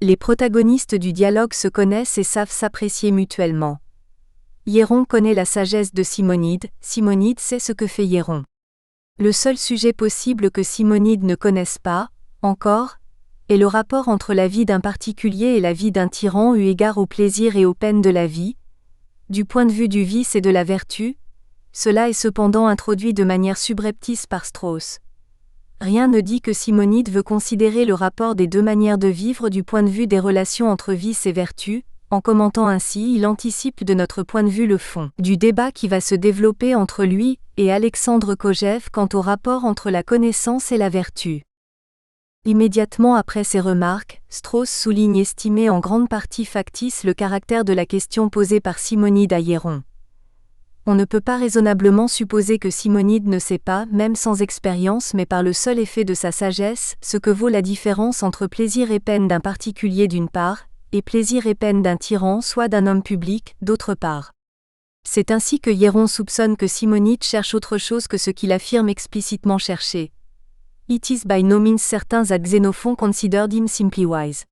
Les protagonistes du dialogue se connaissent et savent s'apprécier mutuellement. Hiéron connaît la sagesse de Simonide, Simonide sait ce que fait Hiéron. Le seul sujet possible que Simonide ne connaisse pas, encore, est le rapport entre la vie d'un particulier et la vie d'un tyran eu égard aux plaisirs et aux peines de la vie, du point de vue du vice et de la vertu. Cela est cependant introduit de manière subreptice par Strauss. Rien ne dit que Simonide veut considérer le rapport des deux manières de vivre du point de vue des relations entre vice et vertu. En commentant ainsi, il anticipe de notre point de vue le fond du débat qui va se développer entre lui et Alexandre Kojève quant au rapport entre la connaissance et la vertu. Immédiatement après ces remarques, Strauss souligne estimer en grande partie factice le caractère de la question posée par Simonide à Hieron. On ne peut pas raisonnablement supposer que Simonide ne sait pas, même sans expérience mais par le seul effet de sa sagesse, ce que vaut la différence entre plaisir et peine d'un particulier d'une part, et plaisir et peine d'un tyran soit d'un homme public, d'autre part. C'est ainsi que Hieron soupçonne que Simonide cherche autre chose que ce qu'il affirme explicitement chercher. It is by no means certain that Xenophon considered him simply wise.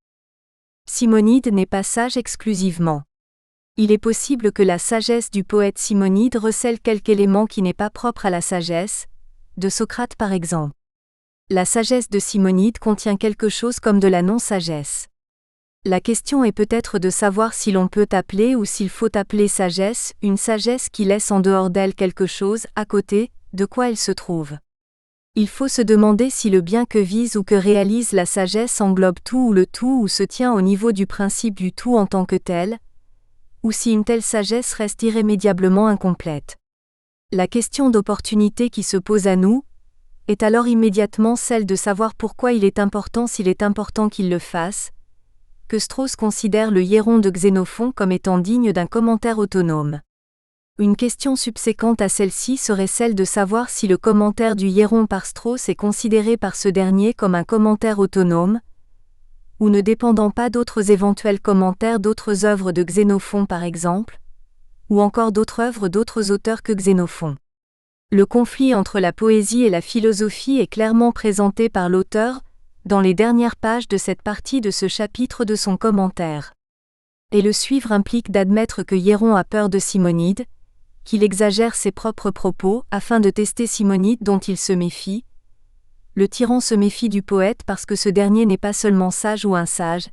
Simonide n'est pas sage exclusivement. Il est possible que la sagesse du poète Simonide recèle quelque élément qui n'est pas propre à la sagesse de Socrate par exemple. La sagesse de Simonide contient quelque chose comme de la non-sagesse. La question est peut-être de savoir si l'on peut appeler ou s'il faut appeler sagesse une sagesse qui laisse en dehors d'elle quelque chose, à côté, de quoi elle se trouve. Il faut se demander si le bien que vise ou que réalise la sagesse englobe tout ou le tout ou se tient au niveau du principe du tout en tant que tel, ou si une telle sagesse reste irrémédiablement incomplète. La question d'opportunité qui se pose à nous est alors immédiatement celle de savoir pourquoi il est important s'il est important qu'il le fasse, que Strauss considère le Hieron de Xénophon comme étant digne d'un commentaire autonome. Une question subséquente à celle-ci serait celle de savoir si le commentaire du Hieron par Strauss est considéré par ce dernier comme un commentaire autonome, ou ne dépendant pas d'autres éventuels commentaires d'autres œuvres de Xénophon par exemple, ou encore d'autres œuvres d'autres auteurs que Xénophon. Le conflit entre la poésie et la philosophie est clairement présenté par l'auteur dans les dernières pages de cette partie de ce chapitre de son commentaire. Et le suivre implique d'admettre que Hieron a peur de Simonide, qu'il exagère ses propres propos afin de tester Simonide dont il se méfie. Le tyran se méfie du poète parce que ce dernier n'est pas seulement sage ou un sage,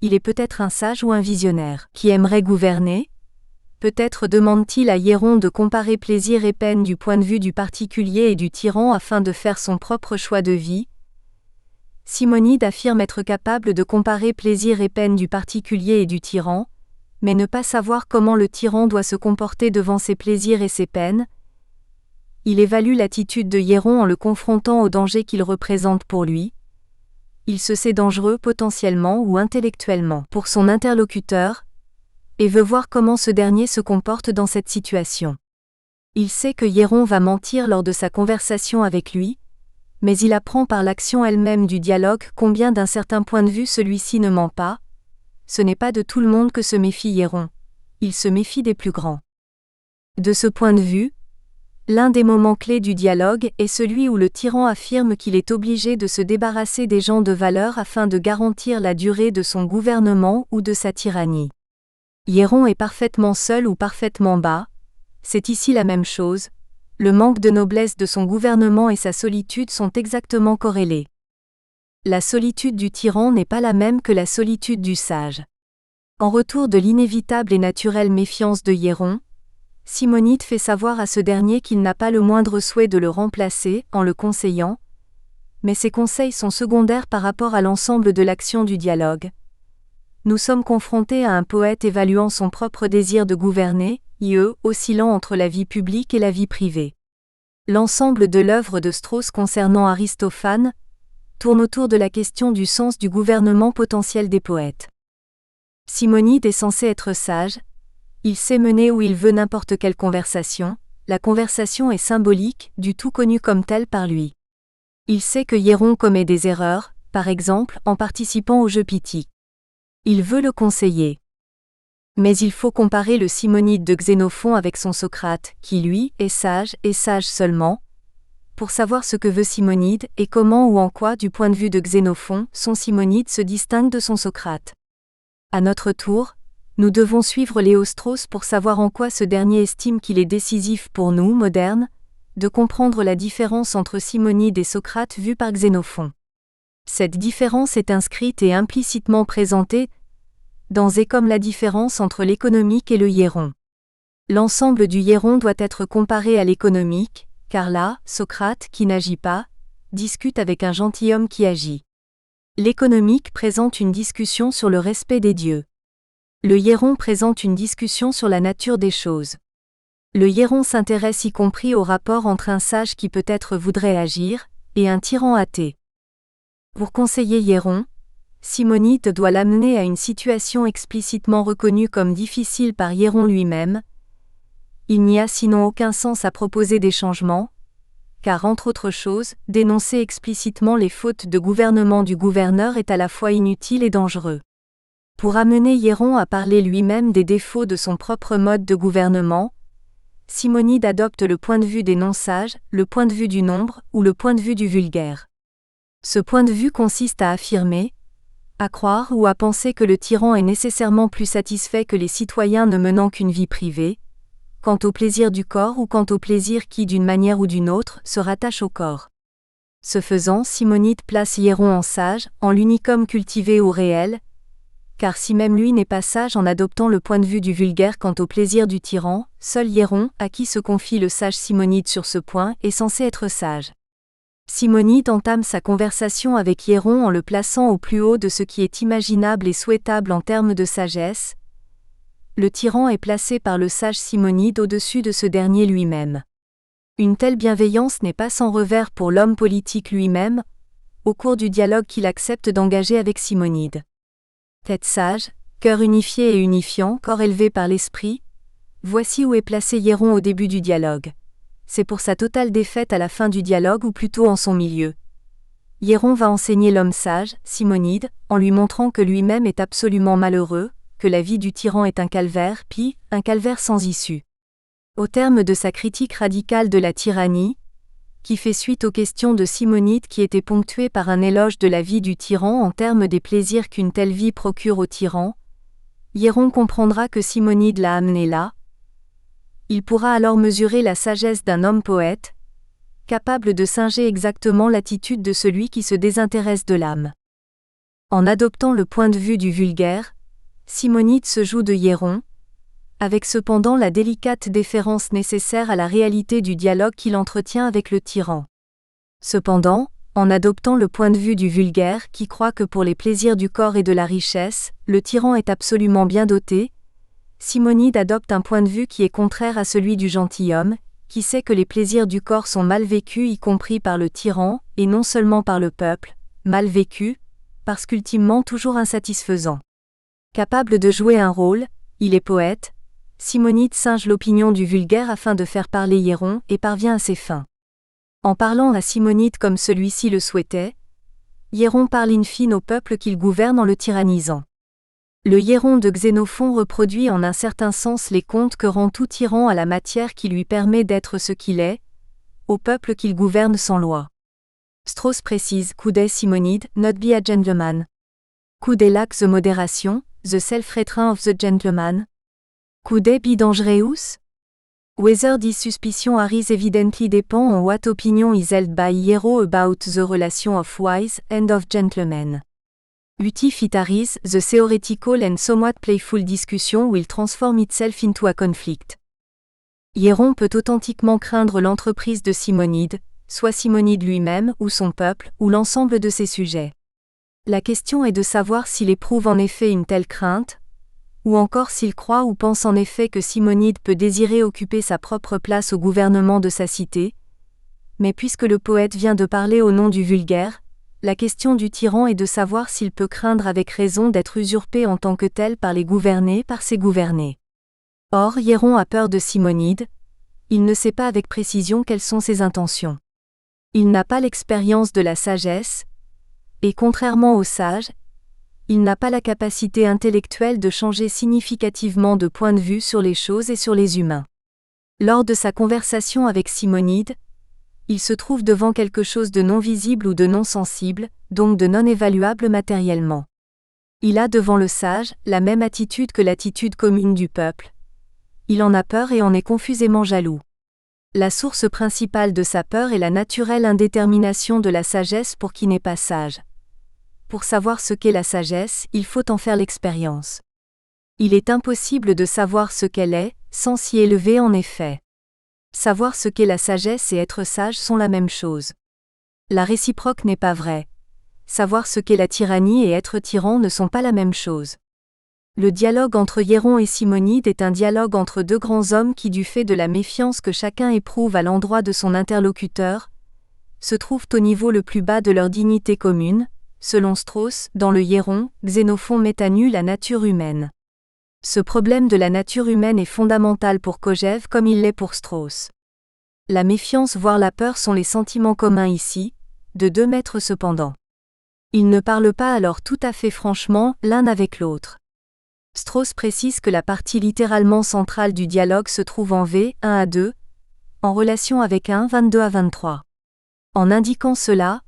il est peut-être un sage ou un visionnaire qui aimerait gouverner. Peut-être demande-t-il à Hieron de comparer plaisir et peine du point de vue du particulier et du tyran afin de faire son propre choix de vie. Simonide affirme être capable de comparer plaisir et peine du particulier et du tyran, mais ne pas savoir comment le tyran doit se comporter devant ses plaisirs et ses peines. Il évalue l'attitude de Hieron en le confrontant au danger qu'il représente pour lui. Il se sait dangereux potentiellement ou intellectuellement pour son interlocuteur, et veut voir comment ce dernier se comporte dans cette situation. Il sait que Hieron va mentir lors de sa conversation avec lui, mais il apprend par l'action elle-même du dialogue combien d'un certain point de vue celui-ci ne ment pas. Ce n'est pas de tout le monde que se méfie Hieron, il se méfie des plus grands. De ce point de vue, l'un des moments clés du dialogue est celui où le tyran affirme qu'il est obligé de se débarrasser des gens de valeur afin de garantir la durée de son gouvernement ou de sa tyrannie. Hieron est parfaitement seul ou parfaitement bas, c'est ici la même chose, le manque de noblesse de son gouvernement et sa solitude sont exactement corrélés. La solitude du tyran n'est pas la même que la solitude du sage. En retour de l'inévitable et naturelle méfiance de Hieron, Simonide fait savoir à ce dernier qu'il n'a pas le moindre souhait de le remplacer en le conseillant, mais ses conseils sont secondaires par rapport à l'ensemble de l'action du dialogue. Nous sommes confrontés à un poète évaluant son propre désir de gouverner, oscillant entre la vie publique et la vie privée. L'ensemble de l'œuvre de Strauss concernant Aristophane tourne autour de la question du sens du gouvernement potentiel des poètes. Simonide est censé être sage, il sait mener où il veut n'importe quelle conversation, la conversation est symbolique, du tout connue comme telle par lui. Il sait que Hieron commet des erreurs, par exemple en participant au jeu Pythique. Il veut le conseiller. Mais il faut comparer le Simonide de Xénophon avec son Socrate, qui lui, est sage seulement, pour savoir ce que veut Simonide et comment ou en quoi du point de vue de Xénophon, son Simonide se distingue de son Socrate. À notre tour, nous devons suivre Léo Strauss pour savoir en quoi ce dernier estime qu'il est décisif pour nous, modernes, de comprendre la différence entre Simonide et Socrate vue par Xénophon. Cette différence est inscrite et implicitement présentée dans et comme la différence entre l'économique et le hiéron. L'ensemble du hiéron doit être comparé à l'économique, car là, Socrate, qui n'agit pas, discute avec un gentilhomme qui agit. L'économique présente une discussion sur le respect des dieux. Le hiéron présente une discussion sur la nature des choses. Le hiéron s'intéresse y compris au rapport entre un sage qui peut-être voudrait agir, et un tyran athée. Pour conseiller hiéron, Simonide doit l'amener à une situation explicitement reconnue comme difficile par hiéron lui-même. Il n'y a sinon aucun sens à proposer des changements, car entre autres choses, dénoncer explicitement les fautes de gouvernement du gouverneur est à la fois inutile et dangereux. Pour amener hiéron à parler lui-même des défauts de son propre mode de gouvernement, Simonide adopte le point de vue des non-sages, le point de vue du nombre ou le point de vue du vulgaire. Ce point de vue consiste à affirmer, à croire ou à penser que le tyran est nécessairement plus satisfait que les citoyens ne menant qu'une vie privée, quant au plaisir du corps ou quant au plaisir qui, d'une manière ou d'une autre, se rattache au corps. Ce faisant, Simonide place hiéron en sage, en l'unicum cultivé au réel, car si même lui n'est pas sage en adoptant le point de vue du vulgaire quant au plaisir du tyran, seul hiéron, à qui se confie le sage Simonide sur ce point, est censé être sage. Simonide entame sa conversation avec hiéron en le plaçant au plus haut de ce qui est imaginable et souhaitable en termes de sagesse. Le tyran est placé par le sage Simonide au-dessus de ce dernier lui-même. Une telle bienveillance n'est pas sans revers pour l'homme politique lui-même, au cours du dialogue qu'il accepte d'engager avec Simonide. Tête sage, cœur unifié et unifiant, corps élevé par l'esprit, voici où est placé hiéron au début du dialogue. C'est pour sa totale défaite à la fin du dialogue ou plutôt en son milieu. Hiéron va enseigner l'homme sage, Simonide, en lui montrant que lui-même est absolument malheureux, que la vie du tyran est un calvaire, puis, un calvaire sans issue. Au terme de sa critique radicale de la tyrannie, qui fait suite aux questions de Simonide qui étaient ponctuées par un éloge de la vie du tyran en termes des plaisirs qu'une telle vie procure au tyran, hiéron comprendra que Simonide l'a amené là. Il pourra alors mesurer la sagesse d'un homme poète, capable de singer exactement l'attitude de celui qui se désintéresse de l'âme. En adoptant le point de vue du vulgaire, Simonide se joue de hiéron, avec cependant la délicate déférence nécessaire à la réalité du dialogue qu'il entretient avec le tyran. Cependant, en adoptant le point de vue du vulgaire qui croit que pour les plaisirs du corps et de la richesse, le tyran est absolument bien doté, Simonide adopte un point de vue qui est contraire à celui du gentilhomme, qui sait que les plaisirs du corps sont mal vécus y compris par le tyran, et non seulement par le peuple, mal vécus, parce qu'ultimement toujours insatisfaisants. Capable de jouer un rôle, il est poète. Simonide singe l'opinion du vulgaire afin de faire parler hiéron et parvient à ses fins. En parlant à Simonide comme celui-ci le souhaitait, hiéron parle in fine au peuple qu'il gouverne en le tyrannisant. Le hiéron de Xénophon reproduit en un certain sens les comptes que rend tout tyran à la matière qui lui permet d'être ce qu'il est, au peuple qu'il gouverne sans loi. Strauss précise Could a Simonide not be a gentleman? Could he lack the moderation, the self-restraint of the gentleman? Could he be dangerous? Whether this suspicion arise evidently depend on what opinion is held by hiero about the relation of wise and of gentlemen. If it arise, the theoretical and somewhat playful discussion will transform itself into a conflict. Hiéron peut authentiquement craindre l'entreprise de Simonide, soit Simonide lui-même ou son peuple ou l'ensemble de ses sujets. La question est de savoir s'il éprouve en effet une telle crainte, ou encore s'il croit ou pense en effet que Simonide peut désirer occuper sa propre place au gouvernement de sa cité. Mais puisque le poète vient de parler au nom du vulgaire, la question du tyran est de savoir s'il peut craindre avec raison d'être usurpé en tant que tel par les gouvernés par ses gouvernés. Or hiéron a peur de Simonide, il ne sait pas avec précision quelles sont ses intentions. Il n'a pas l'expérience de la sagesse, et contrairement aux sages, il n'a pas la capacité intellectuelle de changer significativement de point de vue sur les choses et sur les humains. Lors de sa conversation avec Simonide, il se trouve devant quelque chose de non visible ou de non sensible, donc de non évaluable matériellement. Il a devant le sage la même attitude que l'attitude commune du peuple. Il en a peur et en est confusément jaloux. La source principale de sa peur est la naturelle indétermination de la sagesse pour qui n'est pas sage. Pour savoir ce qu'est la sagesse, il faut en faire l'expérience. Il est impossible de savoir ce qu'elle est, sans s'y élever en effet. Savoir ce qu'est la sagesse et être sage sont la même chose. La réciproque n'est pas vraie. Savoir ce qu'est la tyrannie et être tyran ne sont pas la même chose. Le dialogue entre Hiéron et Simonide est un dialogue entre deux grands hommes qui, du fait de la méfiance que chacun éprouve à l'endroit de son interlocuteur, se trouvent au niveau le plus bas de leur dignité commune. Selon Strauss, dans le Hiéron, Xénophon met à nu la nature humaine. Ce problème de la nature humaine est fondamental pour Kojève comme il l'est pour Strauss. La méfiance voire la peur sont les sentiments communs ici, de deux maîtres cependant. Ils ne parlent pas alors tout à fait franchement l'un avec l'autre. Strauss précise que la partie littéralement centrale du dialogue se trouve en V 1 à 2, en relation avec 1 22 à 23. En indiquant cela,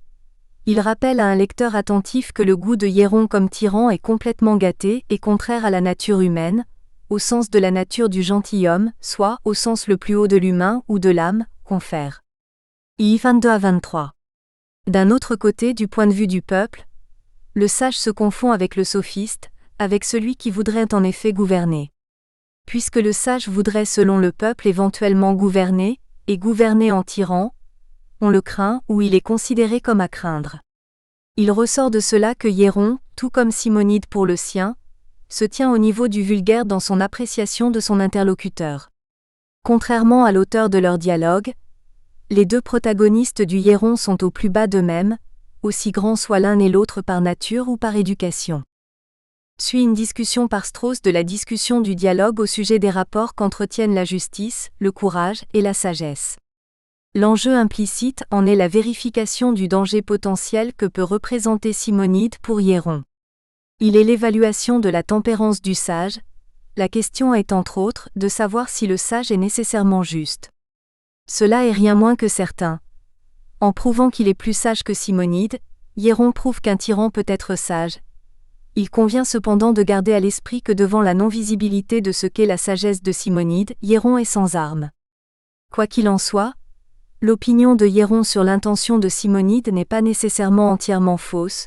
il rappelle à un lecteur attentif que le goût de Hiéron comme tyran est complètement gâté et contraire à la nature humaine, au sens de la nature du gentilhomme, soit au sens le plus haut de l'humain ou de l'âme, confère. I 22 à 23. D'un autre côté, du point de vue du peuple, le sage se confond avec le sophiste, avec celui qui voudrait en effet gouverner. Puisque le sage voudrait selon le peuple éventuellement gouverner, et gouverner en tyran, on le craint ou il est considéré comme à craindre. Il ressort de cela que Hiéron, tout comme Simonide pour le sien, se tient au niveau du vulgaire dans son appréciation de son interlocuteur. Contrairement à l'auteur de leur dialogue, les deux protagonistes du Hiéron sont au plus bas d'eux-mêmes, aussi grands soient l'un et l'autre par nature ou par éducation. Suit une discussion par Strauss de la discussion du dialogue au sujet des rapports qu'entretiennent la justice, le courage et la sagesse. L'enjeu implicite en est la vérification du danger potentiel que peut représenter Simonide pour Hiéron. Il est l'évaluation de la tempérance du sage, la question est entre autres de savoir si le sage est nécessairement juste. Cela est rien moins que certain. En prouvant qu'il est plus sage que Simonide, Hiéron prouve qu'un tyran peut être sage. Il convient cependant de garder à l'esprit que devant la non-visibilité de ce qu'est la sagesse de Simonide, Hiéron est sans armes. Quoi qu'il en soit, l'opinion de Hiéron sur l'intention de Simonide n'est pas nécessairement entièrement fausse,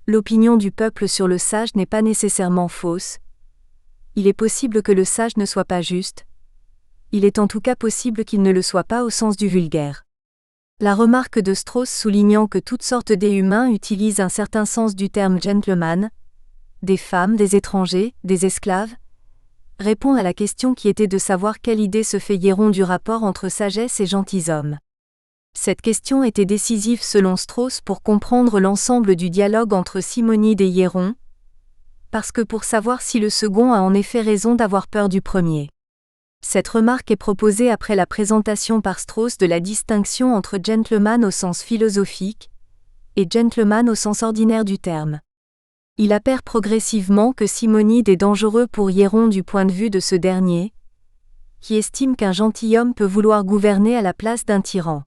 l'opinion du peuple sur le sage n'est pas nécessairement fausse. Il est possible que le sage ne soit pas juste. Il est en tout cas possible qu'il ne le soit pas au sens du vulgaire. La remarque de Strauss soulignant que toutes sortes d'humains utilisent un certain sens du terme gentleman, des femmes, des étrangers, des esclaves, répond à la question qui était de savoir quelle idée se fait Hiéron du rapport entre sagesse et gentilshommes. Cette question était décisive selon Strauss pour comprendre l'ensemble du dialogue entre Simonide et Hiéron, parce que pour savoir si le second a en effet raison d'avoir peur du premier. Cette remarque est proposée après la présentation par Strauss de la distinction entre gentleman au sens philosophique et gentleman au sens ordinaire du terme. Il appert progressivement que Simonide est dangereux pour Hiéron du point de vue de ce dernier, qui estime qu'un gentilhomme peut vouloir gouverner à la place d'un tyran.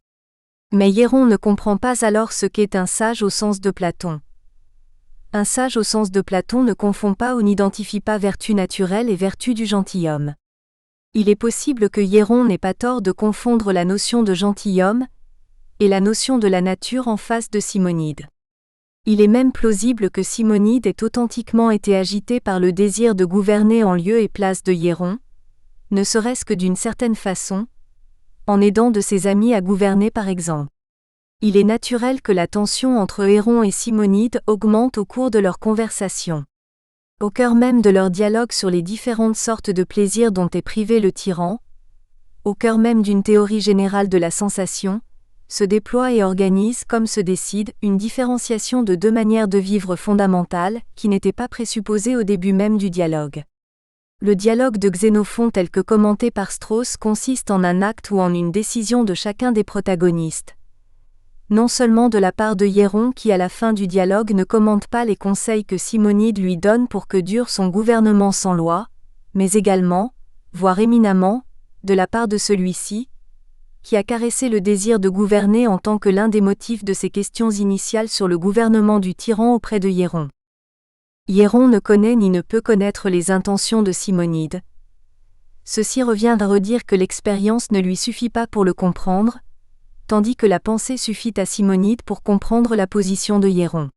Mais Hiéron ne comprend pas alors ce qu'est un sage au sens de Platon. Un sage au sens de Platon ne confond pas ou n'identifie pas vertu naturelle et vertu du gentilhomme. Il est possible que Hiéron n'ait pas tort de confondre la notion de gentilhomme et la notion de la nature en face de Simonide. Il est même plausible que Simonide ait authentiquement été agité par le désir de gouverner en lieu et place de Hiéron, ne serait-ce que d'une certaine façon, en aidant de ses amis à gouverner par exemple. Il est naturel que la tension entre Hiéron et Simonide augmente au cours de leur conversation. Au cœur même de leur dialogue sur les différentes sortes de plaisirs dont est privé le tyran, au cœur même d'une théorie générale de la sensation, se déploie et organise comme se décide une différenciation de deux manières de vivre fondamentales qui n'étaient pas présupposées au début même du dialogue. Le dialogue de Xénophon tel que commenté par Strauss consiste en un acte ou en une décision de chacun des protagonistes. Non seulement de la part de Hiéron qui à la fin du dialogue ne commente pas les conseils que Simonide lui donne pour que dure son gouvernement sans loi, mais également, voire éminemment, de la part de celui-ci, qui a caressé le désir de gouverner en tant que l'un des motifs de ses questions initiales sur le gouvernement du tyran auprès de Hiéron. Hiéron ne connaît ni ne peut connaître les intentions de Simonide. ceci revient à redire que l'expérience ne lui suffit pas pour le comprendre, tandis que la pensée suffit à Simonide pour comprendre la position de Hieron.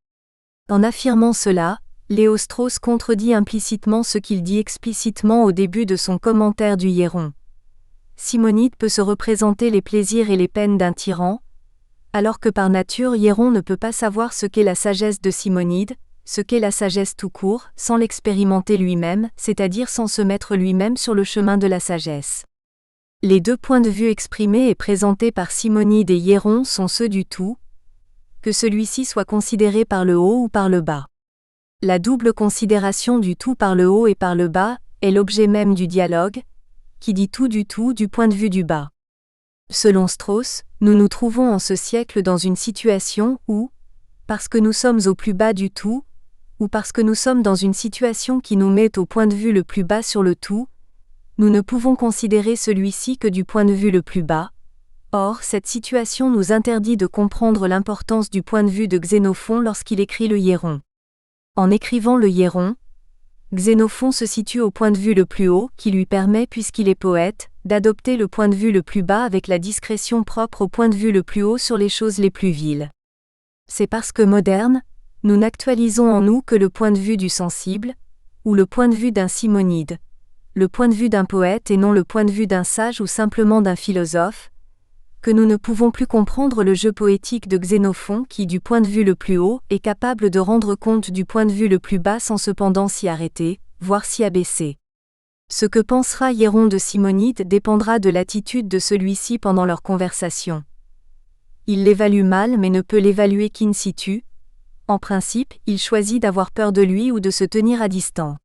En affirmant cela, Lévi-Strauss contredit implicitement ce qu'il dit explicitement au début de son commentaire du Hieron. Simonide peut se représenter les plaisirs et les peines d'un tyran, alors que par nature Hieron ne peut pas savoir ce qu'est la sagesse de Simonide, ce qu'est la sagesse tout court, sans l'expérimenter lui-même, c'est-à-dire sans se mettre lui-même sur le chemin de la sagesse. Les deux points de vue exprimés et présentés par Simonide et Hieron sont ceux du tout, que celui-ci soit considéré par le haut ou par le bas. La double considération du tout par le haut et par le bas est l'objet même du dialogue, qui dit tout du point de vue du bas. Selon Strauss, nous nous trouvons en ce siècle dans une situation où, parce que nous sommes au plus bas du tout, ou parce que nous sommes dans une situation qui nous met au point de vue le plus bas sur le tout, nous ne pouvons considérer celui-ci que du point de vue le plus bas. Or, cette situation nous interdit de comprendre l'importance du point de vue de Xénophon lorsqu'il écrit le Hieron. En écrivant le Hieron, Xénophon se situe au point de vue le plus haut, qui lui permet, puisqu'il est poète, d'adopter le point de vue le plus bas avec la discrétion propre au point de vue le plus haut sur les choses les plus viles. C'est parce que modernes, nous n'actualisons en nous que le point de vue du sensible, ou le point de vue d'un Simonide, le point de vue d'un poète et non le point de vue d'un sage ou simplement d'un philosophe, que nous ne pouvons plus comprendre le jeu poétique de Xénophon qui, du point de vue le plus haut, est capable de rendre compte du point de vue le plus bas sans cependant s'y arrêter, voire s'y abaisser. Ce que pensera Hieron de Simonide dépendra de l'attitude de celui-ci pendant leur conversation. Il l'évalue mal mais ne peut l'évaluer qu'in situ. En principe, il choisit d'avoir peur de lui ou de se tenir à distance.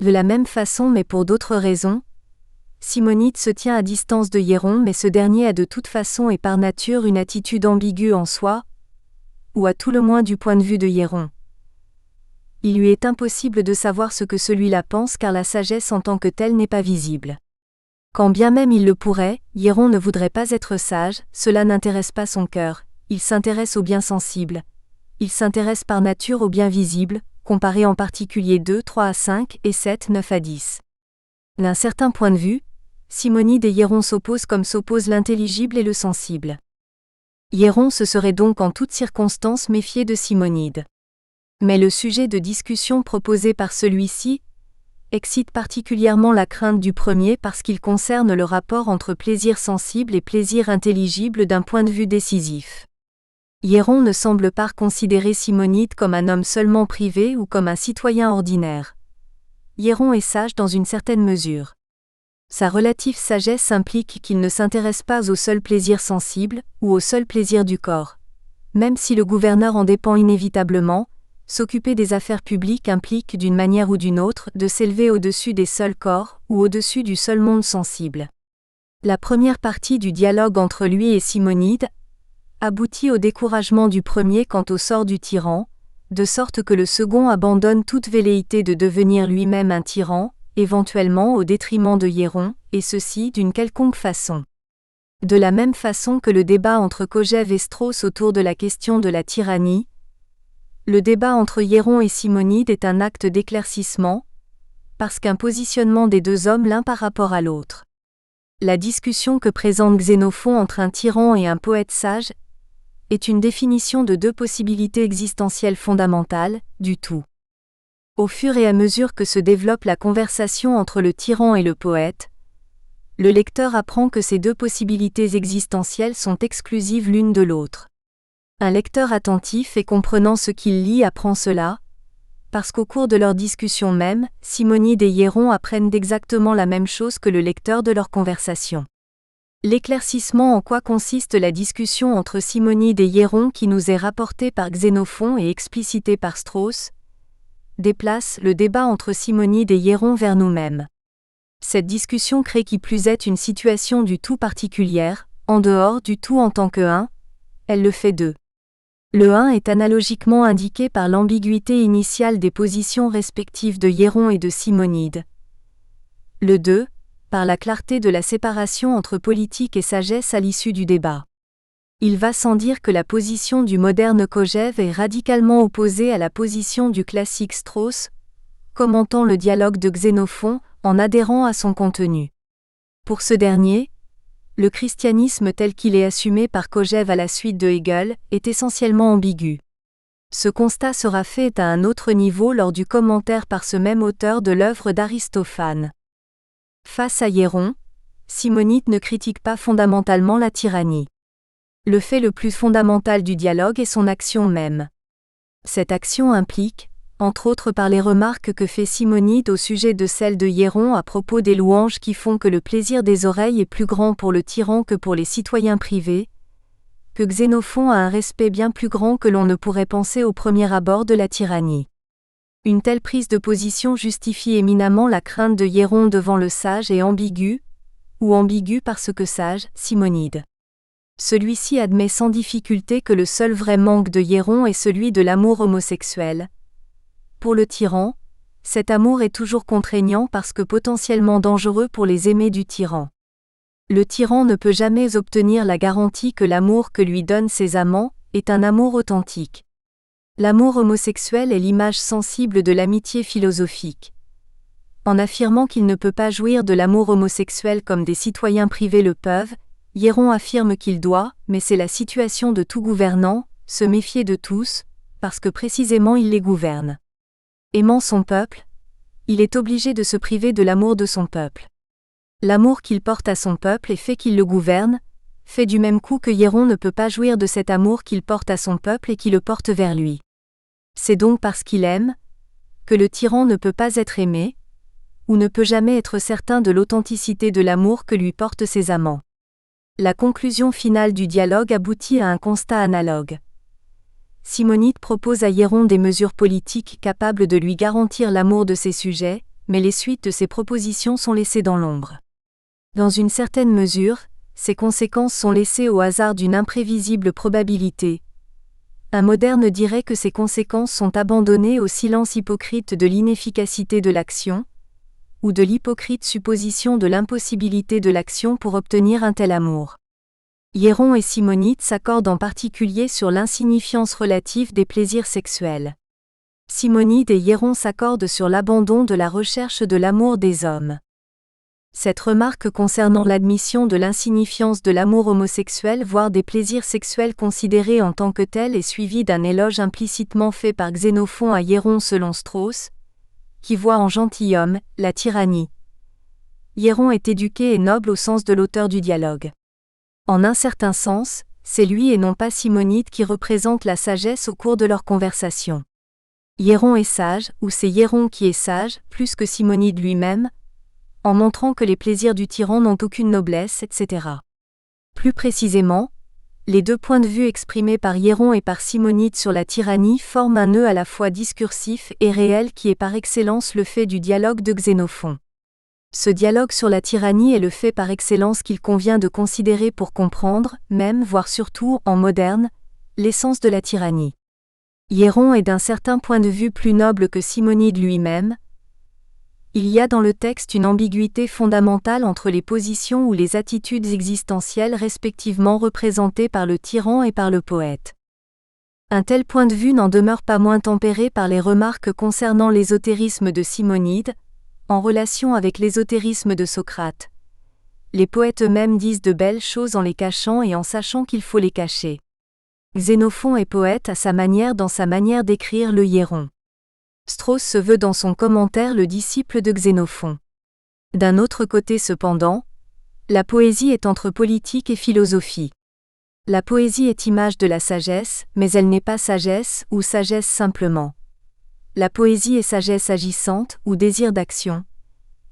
De la même façon mais pour d'autres raisons, Simonide se tient à distance de Hieron mais ce dernier a de toute façon et par nature une attitude ambiguë en soi, ou à tout le moins du point de vue de Hieron. Il lui est impossible de savoir ce que celui-là pense car la sagesse en tant que telle n'est pas visible. Quand bien même il le pourrait, Hieron ne voudrait pas être sage, cela n'intéresse pas son cœur, il s'intéresse au bien sensible. Il s'intéresse par nature au bien visible, comparé en particulier 2, 3 à 5 et 7, 9 à 10. D'un certain point de vue, Simonide et Hieron s'opposent comme s'opposent l'intelligible et le sensible. Hieron se serait donc en toutes circonstances méfié de Simonide. Mais le sujet de discussion proposé par celui-ci excite particulièrement la crainte du premier parce qu'il concerne le rapport entre plaisir sensible et plaisir intelligible d'un point de vue décisif. Hieron ne semble pas considérer Simonide comme un homme seulement privé ou comme un citoyen ordinaire. Hieron est sage dans une certaine mesure. Sa relative sagesse implique qu'il ne s'intéresse pas au seul plaisir sensible ou au seul plaisir du corps. Même si le gouverneur en dépend inévitablement, s'occuper des affaires publiques implique d'une manière ou d'une autre de s'élever au-dessus des seuls corps ou au-dessus du seul monde sensible. La première partie du dialogue entre lui et Simonide aboutit au découragement du premier quant au sort du tyran, de sorte que le second abandonne toute velléité de devenir lui-même un tyran, éventuellement au détriment de Hieron, et ceci d'une quelconque façon. De la même façon que le débat entre Kojève et Strauss autour de la question de la tyrannie, le débat entre Hieron et Simonide est un acte d'éclaircissement, parce qu'un positionnement des deux hommes l'un par rapport à l'autre. La discussion que présente Xénophon entre un tyran et un poète sage est une définition de deux possibilités existentielles fondamentales, du tout. Au fur et à mesure que se développe la conversation entre le tyran et le poète, le lecteur apprend que ces deux possibilités existentielles sont exclusives l'une de l'autre. Un lecteur attentif et comprenant ce qu'il lit apprend cela, parce qu'au cours de leur discussion même, Simonide et Hieron apprennent exactement la même chose que le lecteur de leur conversation. L'éclaircissement en quoi consiste la discussion entre Simonide et Hieron qui nous est rapporté par Xénophon et explicité par Strauss, déplace le débat entre Simonide et Hieron vers nous-mêmes. Cette discussion crée qui plus est une situation du tout particulière, en dehors du tout en tant que un, elle le fait deux. Le 1 est analogiquement indiqué par l'ambiguïté initiale des positions respectives de Hieron et de Simonide. Le 2, par la clarté de la séparation entre politique et sagesse à l'issue du débat. Il va sans dire que la position du moderne Kojève est radicalement opposée à la position du classique Strauss, commentant le dialogue de Xénophon, en adhérant à son contenu. Pour ce dernier, le christianisme tel qu'il est assumé par Kojève à la suite de Hegel est essentiellement ambigu. Ce constat sera fait à un autre niveau lors du commentaire par ce même auteur de l'œuvre d'Aristophane. Face à Hieron, Simonide ne critique pas fondamentalement la tyrannie. Le fait le plus fondamental du dialogue est son action même. Cette action implique, entre autres par les remarques que fait Simonide au sujet de celle de Hieron à propos des louanges qui font que le plaisir des oreilles est plus grand pour le tyran que pour les citoyens privés, que Xénophon a un respect bien plus grand que l'on ne pourrait penser au premier abord de la tyrannie. Une telle prise de position justifie éminemment la crainte de Hieron devant le sage et ambigu, ou ambigu parce que sage, Simonide. Celui-ci admet sans difficulté que le seul vrai manque de Hieron est celui de l'amour homosexuel. Pour le tyran, cet amour est toujours contraignant parce que potentiellement dangereux pour les aimés du tyran. Le tyran ne peut jamais obtenir la garantie que l'amour que lui donnent ses amants est un amour authentique. L'amour homosexuel est l'image sensible de l'amitié philosophique. En affirmant qu'il ne peut pas jouir de l'amour homosexuel comme des citoyens privés le peuvent, Hieron affirme qu'il doit, mais c'est la situation de tout gouvernant, se méfier de tous, parce que précisément il les gouverne. Aimant son peuple, il est obligé de se priver de l'amour de son peuple. L'amour qu'il porte à son peuple et fait qu'il le gouverne, fait du même coup que Hieron ne peut pas jouir de cet amour qu'il porte à son peuple et qui le porte vers lui. C'est donc parce qu'il aime, que le tyran ne peut pas être aimé, ou ne peut jamais être certain de l'authenticité de l'amour que lui portent ses amants. La conclusion finale du dialogue aboutit à un constat analogue. Simonide propose à Hieron des mesures politiques capables de lui garantir l'amour de ses sujets, mais les suites de ses propositions sont laissées dans l'ombre. Dans une certaine mesure, ces conséquences sont laissées au hasard d'une imprévisible probabilité. Un moderne dirait que ces conséquences sont abandonnées au silence hypocrite de l'inefficacité de l'action, ou de l'hypocrite supposition de l'impossibilité de l'action pour obtenir un tel amour. Hieron et Simonide s'accordent en particulier sur l'insignifiance relative des plaisirs sexuels. Simonide et Hieron s'accordent sur l'abandon de la recherche de l'amour des hommes. Cette remarque concernant l'admission de l'insignifiance de l'amour homosexuel voire des plaisirs sexuels considérés en tant que tels est suivie d'un éloge implicitement fait par Xénophon à Hieron selon Strauss, qui voit en gentilhomme la tyrannie. Hieron est éduqué et noble au sens de l'auteur du dialogue. En un certain sens, c'est lui et non pas Simonide qui représente la sagesse au cours de leur conversation. Hieron est sage, ou c'est Hieron qui est sage, plus que Simonide lui-même, en montrant que les plaisirs du tyran n'ont aucune noblesse, etc. Plus précisément, les deux points de vue exprimés par Hieron et par Simonide sur la tyrannie forment un nœud à la fois discursif et réel qui est par excellence le fait du dialogue de Xénophon. Ce dialogue sur la tyrannie est le fait par excellence qu'il convient de considérer pour comprendre, même voire surtout, en moderne, l'essence de la tyrannie. Hieron est d'un certain point de vue plus noble que Simonide lui-même. Il y a dans le texte une ambiguïté fondamentale entre les positions ou les attitudes existentielles respectivement représentées par le tyran et par le poète. Un tel point de vue n'en demeure pas moins tempéré par les remarques concernant l'ésotérisme de Simonide, en relation avec l'ésotérisme de Socrate. Les poètes eux-mêmes disent de belles choses en les cachant et en sachant qu'il faut les cacher. Xénophon est poète à sa manière dans sa manière d'écrire le Hieron. Strauss se veut dans son commentaire le disciple de Xénophon. D'un autre côté cependant, la poésie est entre politique et philosophie. La poésie est image de la sagesse, mais elle n'est pas sagesse ou sagesse simplement. La poésie est sagesse agissante ou désir d'action.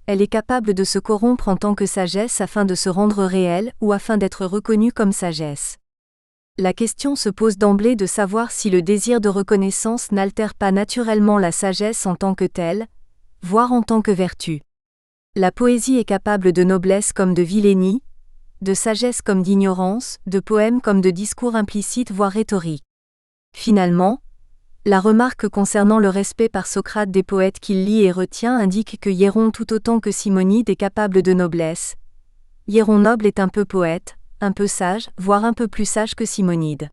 Elle est capable de se corrompre en tant que sagesse afin de se rendre réelle ou afin d'être reconnue comme sagesse. La question se pose d'emblée de savoir si le désir de reconnaissance n'altère pas naturellement la sagesse en tant que telle, voire en tant que vertu. La poésie est capable de noblesse comme de vilainie, de sagesse comme d'ignorance, de poème comme de discours implicite voire rhétorique. Finalement, la remarque concernant le respect par Socrate des poètes qu'il lit et retient indique que Hieron tout autant que Simonide est capable de noblesse. Hieron noble est un peu poète, un peu sage, voire un peu plus sage que Simonide.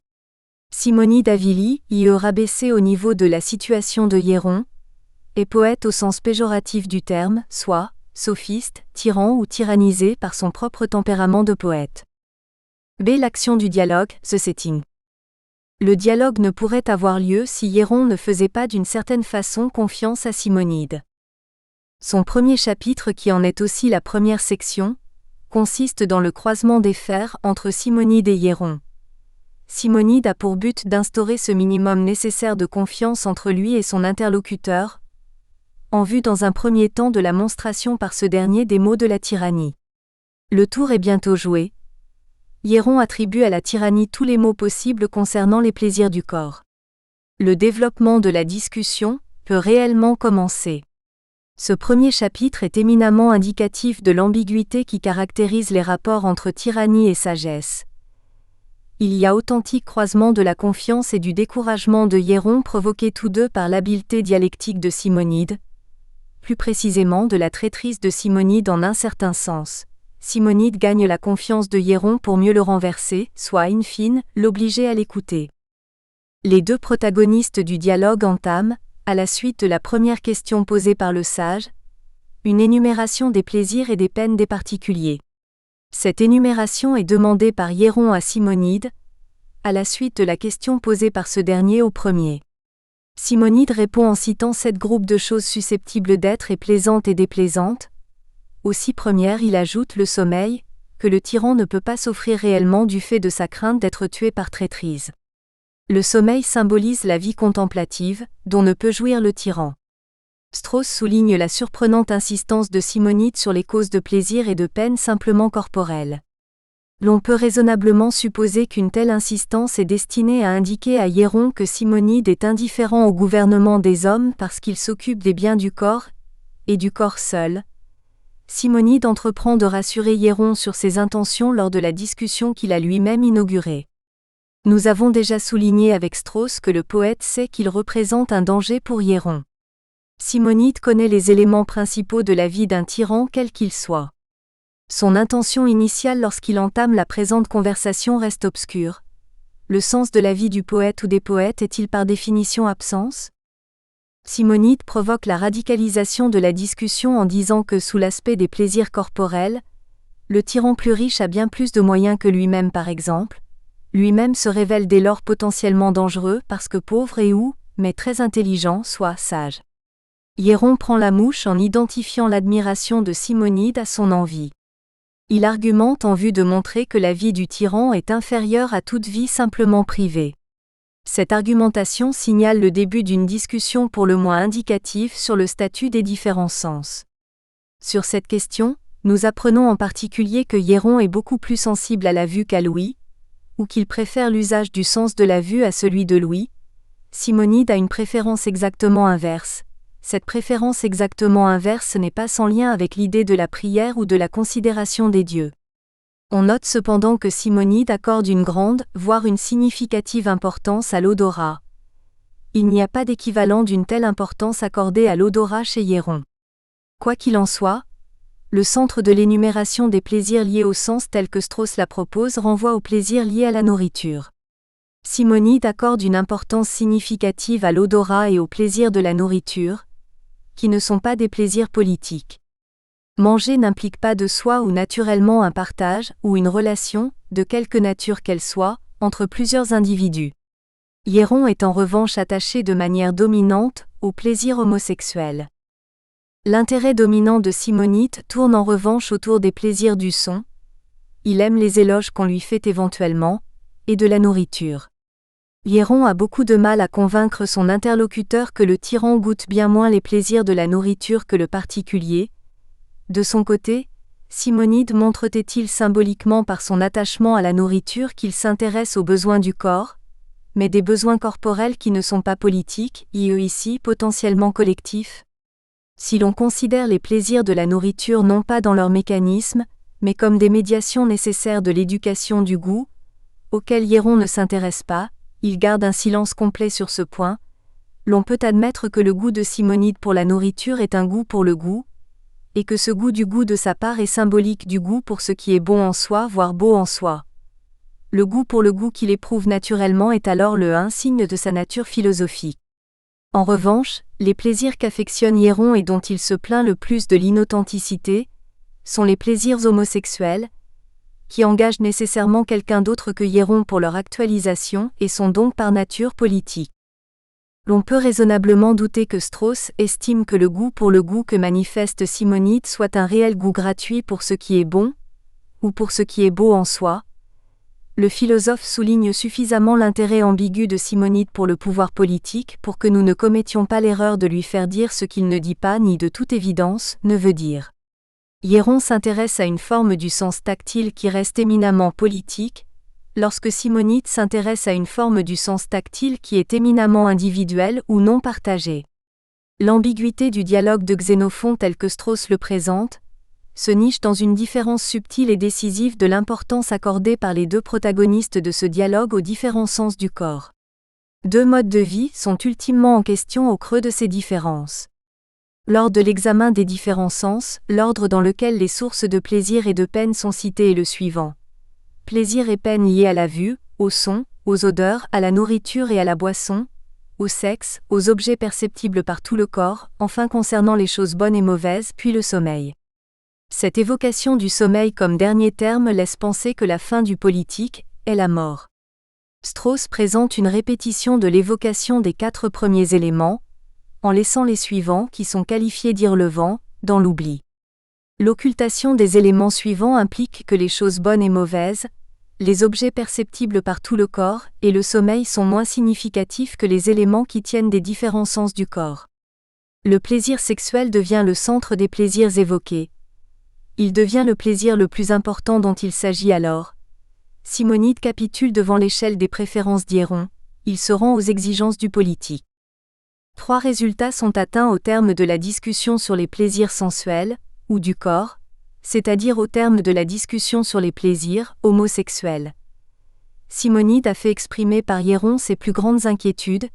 Simonide avili, rabaissé au niveau de la situation de Hieron, est poète au sens péjoratif du terme, soit sophiste, tyran ou tyrannisé par son propre tempérament de poète. B. L'action du dialogue, the setting. Le dialogue ne pourrait avoir lieu si Hieron ne faisait pas d'une certaine façon confiance à Simonide. Son premier chapitre, qui en est aussi la première section, consiste dans le croisement des fers entre Simonide et Hieron. Simonide a pour but d'instaurer ce minimum nécessaire de confiance entre lui et son interlocuteur, en vue dans un premier temps de la monstration par ce dernier des maux de la tyrannie. Le tour est bientôt joué. Hieron attribue à la tyrannie tous les maux possibles concernant les plaisirs du corps. Le développement de la discussion peut réellement commencer. Ce premier chapitre est éminemment indicatif de l'ambiguïté qui caractérise les rapports entre tyrannie et sagesse. Il y a authentique croisement de la confiance et du découragement de Hieron provoqués tous deux par l'habileté dialectique de Simonide, plus précisément de la traîtrise de Simonide en un certain sens. Simonide gagne la confiance de Hieron pour mieux le renverser, soit in fine, l'obliger à l'écouter. Les deux protagonistes du dialogue entament, à la suite de la première question posée par le sage, une énumération des plaisirs et des peines des particuliers. Cette énumération est demandée par Hieron à Simonide, à la suite de la question posée par ce dernier au premier. Simonide répond en citant 7 groupes de choses susceptibles d'être et plaisantes et déplaisantes. Aux 6 premières il ajoute le sommeil, que le tyran ne peut pas s'offrir réellement du fait de sa crainte d'être tué par traîtrise. Le sommeil symbolise la vie contemplative, dont ne peut jouir le tyran. Strauss souligne la surprenante insistance de Simonide sur les causes de plaisir et de peine simplement corporelles. L'on peut raisonnablement supposer qu'une telle insistance est destinée à indiquer à Hieron que Simonide est indifférent au gouvernement des hommes parce qu'il s'occupe des biens du corps, et du corps seul. Simonide entreprend de rassurer Hieron sur ses intentions lors de la discussion qu'il a lui-même inaugurée. Nous avons déjà souligné avec Strauss que le poète sait qu'il représente un danger pour Hieron. Simonide connaît les éléments principaux de la vie d'un tyran quel qu'il soit. Son intention initiale lorsqu'il entame la présente conversation reste obscure. Le sens de la vie du poète ou des poètes est-il par définition absence ? Simonide provoque la radicalisation de la discussion en disant que sous l'aspect des plaisirs corporels, le tyran plus riche a bien plus de moyens que lui-même par exemple. Lui-même se révèle dès lors potentiellement dangereux parce que pauvre et mais très intelligent, soit sage. Hieron prend la mouche en identifiant l'admiration de Simonide à son envie. Il argumente en vue de montrer que la vie du tyran est inférieure à toute vie simplement privée. Cette argumentation signale le début d'une discussion pour le moins indicative sur le statut des différents sens. Sur cette question, nous apprenons en particulier que Hieron est beaucoup plus sensible à la vue qu'à l'ouïe, ou qu'il préfère l'usage du sens de la vue à celui de l'ouïe. Simonide a une préférence exactement inverse. Cette préférence exactement inverse n'est pas sans lien avec l'idée de la prière ou de la considération des dieux. On note cependant que Simonide accorde une grande, voire une significative importance à l'odorat. Il n'y a pas d'équivalent d'une telle importance accordée à l'odorat chez Hieron. Quoi qu'il en soit, le centre de l'énumération des plaisirs liés au sens tel que Strauss la propose renvoie aux plaisirs liés à la nourriture. Simonide accorde une importance significative à l'odorat et aux plaisirs de la nourriture, qui ne sont pas des plaisirs politiques. Manger n'implique pas de soi ou naturellement un partage ou une relation, de quelque nature qu'elle soit, entre plusieurs individus. Hieron est en revanche attaché de manière dominante au plaisir homosexuel. L'intérêt dominant de Simonide tourne en revanche autour des plaisirs du son. Il aime les éloges qu'on lui fait éventuellement, et de la nourriture. Hieron a beaucoup de mal à convaincre son interlocuteur que le tyran goûte bien moins les plaisirs de la nourriture que le particulier. De son côté, Simonide montre-t-il symboliquement par son attachement à la nourriture qu'il s'intéresse aux besoins du corps, mais des besoins corporels qui ne sont pas politiques, ici potentiellement collectifs. Si l'on considère les plaisirs de la nourriture non pas dans leur mécanisme, mais comme des médiations nécessaires de l'éducation du goût, auquel Hieron ne s'intéresse pas, il garde un silence complet sur ce point, l'on peut admettre que le goût de Simonide pour la nourriture est un goût pour le goût, et que ce goût du goût de sa part est symbolique du goût pour ce qui est bon en soi, voire beau en soi. Le goût pour le goût qu'il éprouve naturellement est alors le signe de sa nature philosophique. En revanche, les plaisirs qu'affectionne Hieron et dont il se plaint le plus de l'inauthenticité, sont les plaisirs homosexuels, qui engagent nécessairement quelqu'un d'autre que Hieron pour leur actualisation et sont donc par nature politiques. L'on peut raisonnablement douter que Strauss estime que le goût pour le goût que manifeste Simonide soit un réel goût gratuit pour ce qui est bon, ou pour ce qui est beau en soi. Le philosophe souligne suffisamment l'intérêt ambigu de Simonide pour le pouvoir politique pour que nous ne commettions pas l'erreur de lui faire dire ce qu'il ne dit pas ni de toute évidence ne veut dire. Hieron s'intéresse à une forme du sens tactile qui reste éminemment politique, lorsque Simonide s'intéresse à une forme du sens tactile qui est éminemment individuelle ou non partagée. L'ambiguïté du dialogue de Xénophon tel que Strauss le présente, se niche dans une différence subtile et décisive de l'importance accordée par les deux protagonistes de ce dialogue aux différents sens du corps. Deux modes de vie sont ultimement en question au creux de ces différences. Lors de l'examen des différents sens, l'ordre dans lequel les sources de plaisir et de peine sont citées est le suivant. Plaisir et peine liés à la vue, au son, aux odeurs, à la nourriture et à la boisson, au sexe, aux objets perceptibles par tout le corps, enfin concernant les choses bonnes et mauvaises, puis le sommeil. Cette évocation du sommeil comme dernier terme laisse penser que la fin du politique est la mort. Strauss présente une répétition de l'évocation des 4 premiers éléments, en laissant les suivants qui sont qualifiés d'irrelevants, dans l'oubli. L'occultation des éléments suivants implique que les choses bonnes et mauvaises, les objets perceptibles par tout le corps et le sommeil sont moins significatifs que les éléments qui tiennent des différents sens du corps. Le plaisir sexuel devient le centre des plaisirs évoqués. Il devient le plaisir le plus important dont il s'agit alors. Simonide capitule devant l'échelle des préférences d'Hieron, il se rend aux exigences du politique. 3 résultats sont atteints au terme de la discussion sur les plaisirs sensuels, ou du corps, c'est-à-dire au terme de la discussion sur les plaisirs homosexuels. Simonide a fait exprimer par Hieron ses plus grandes inquiétudes.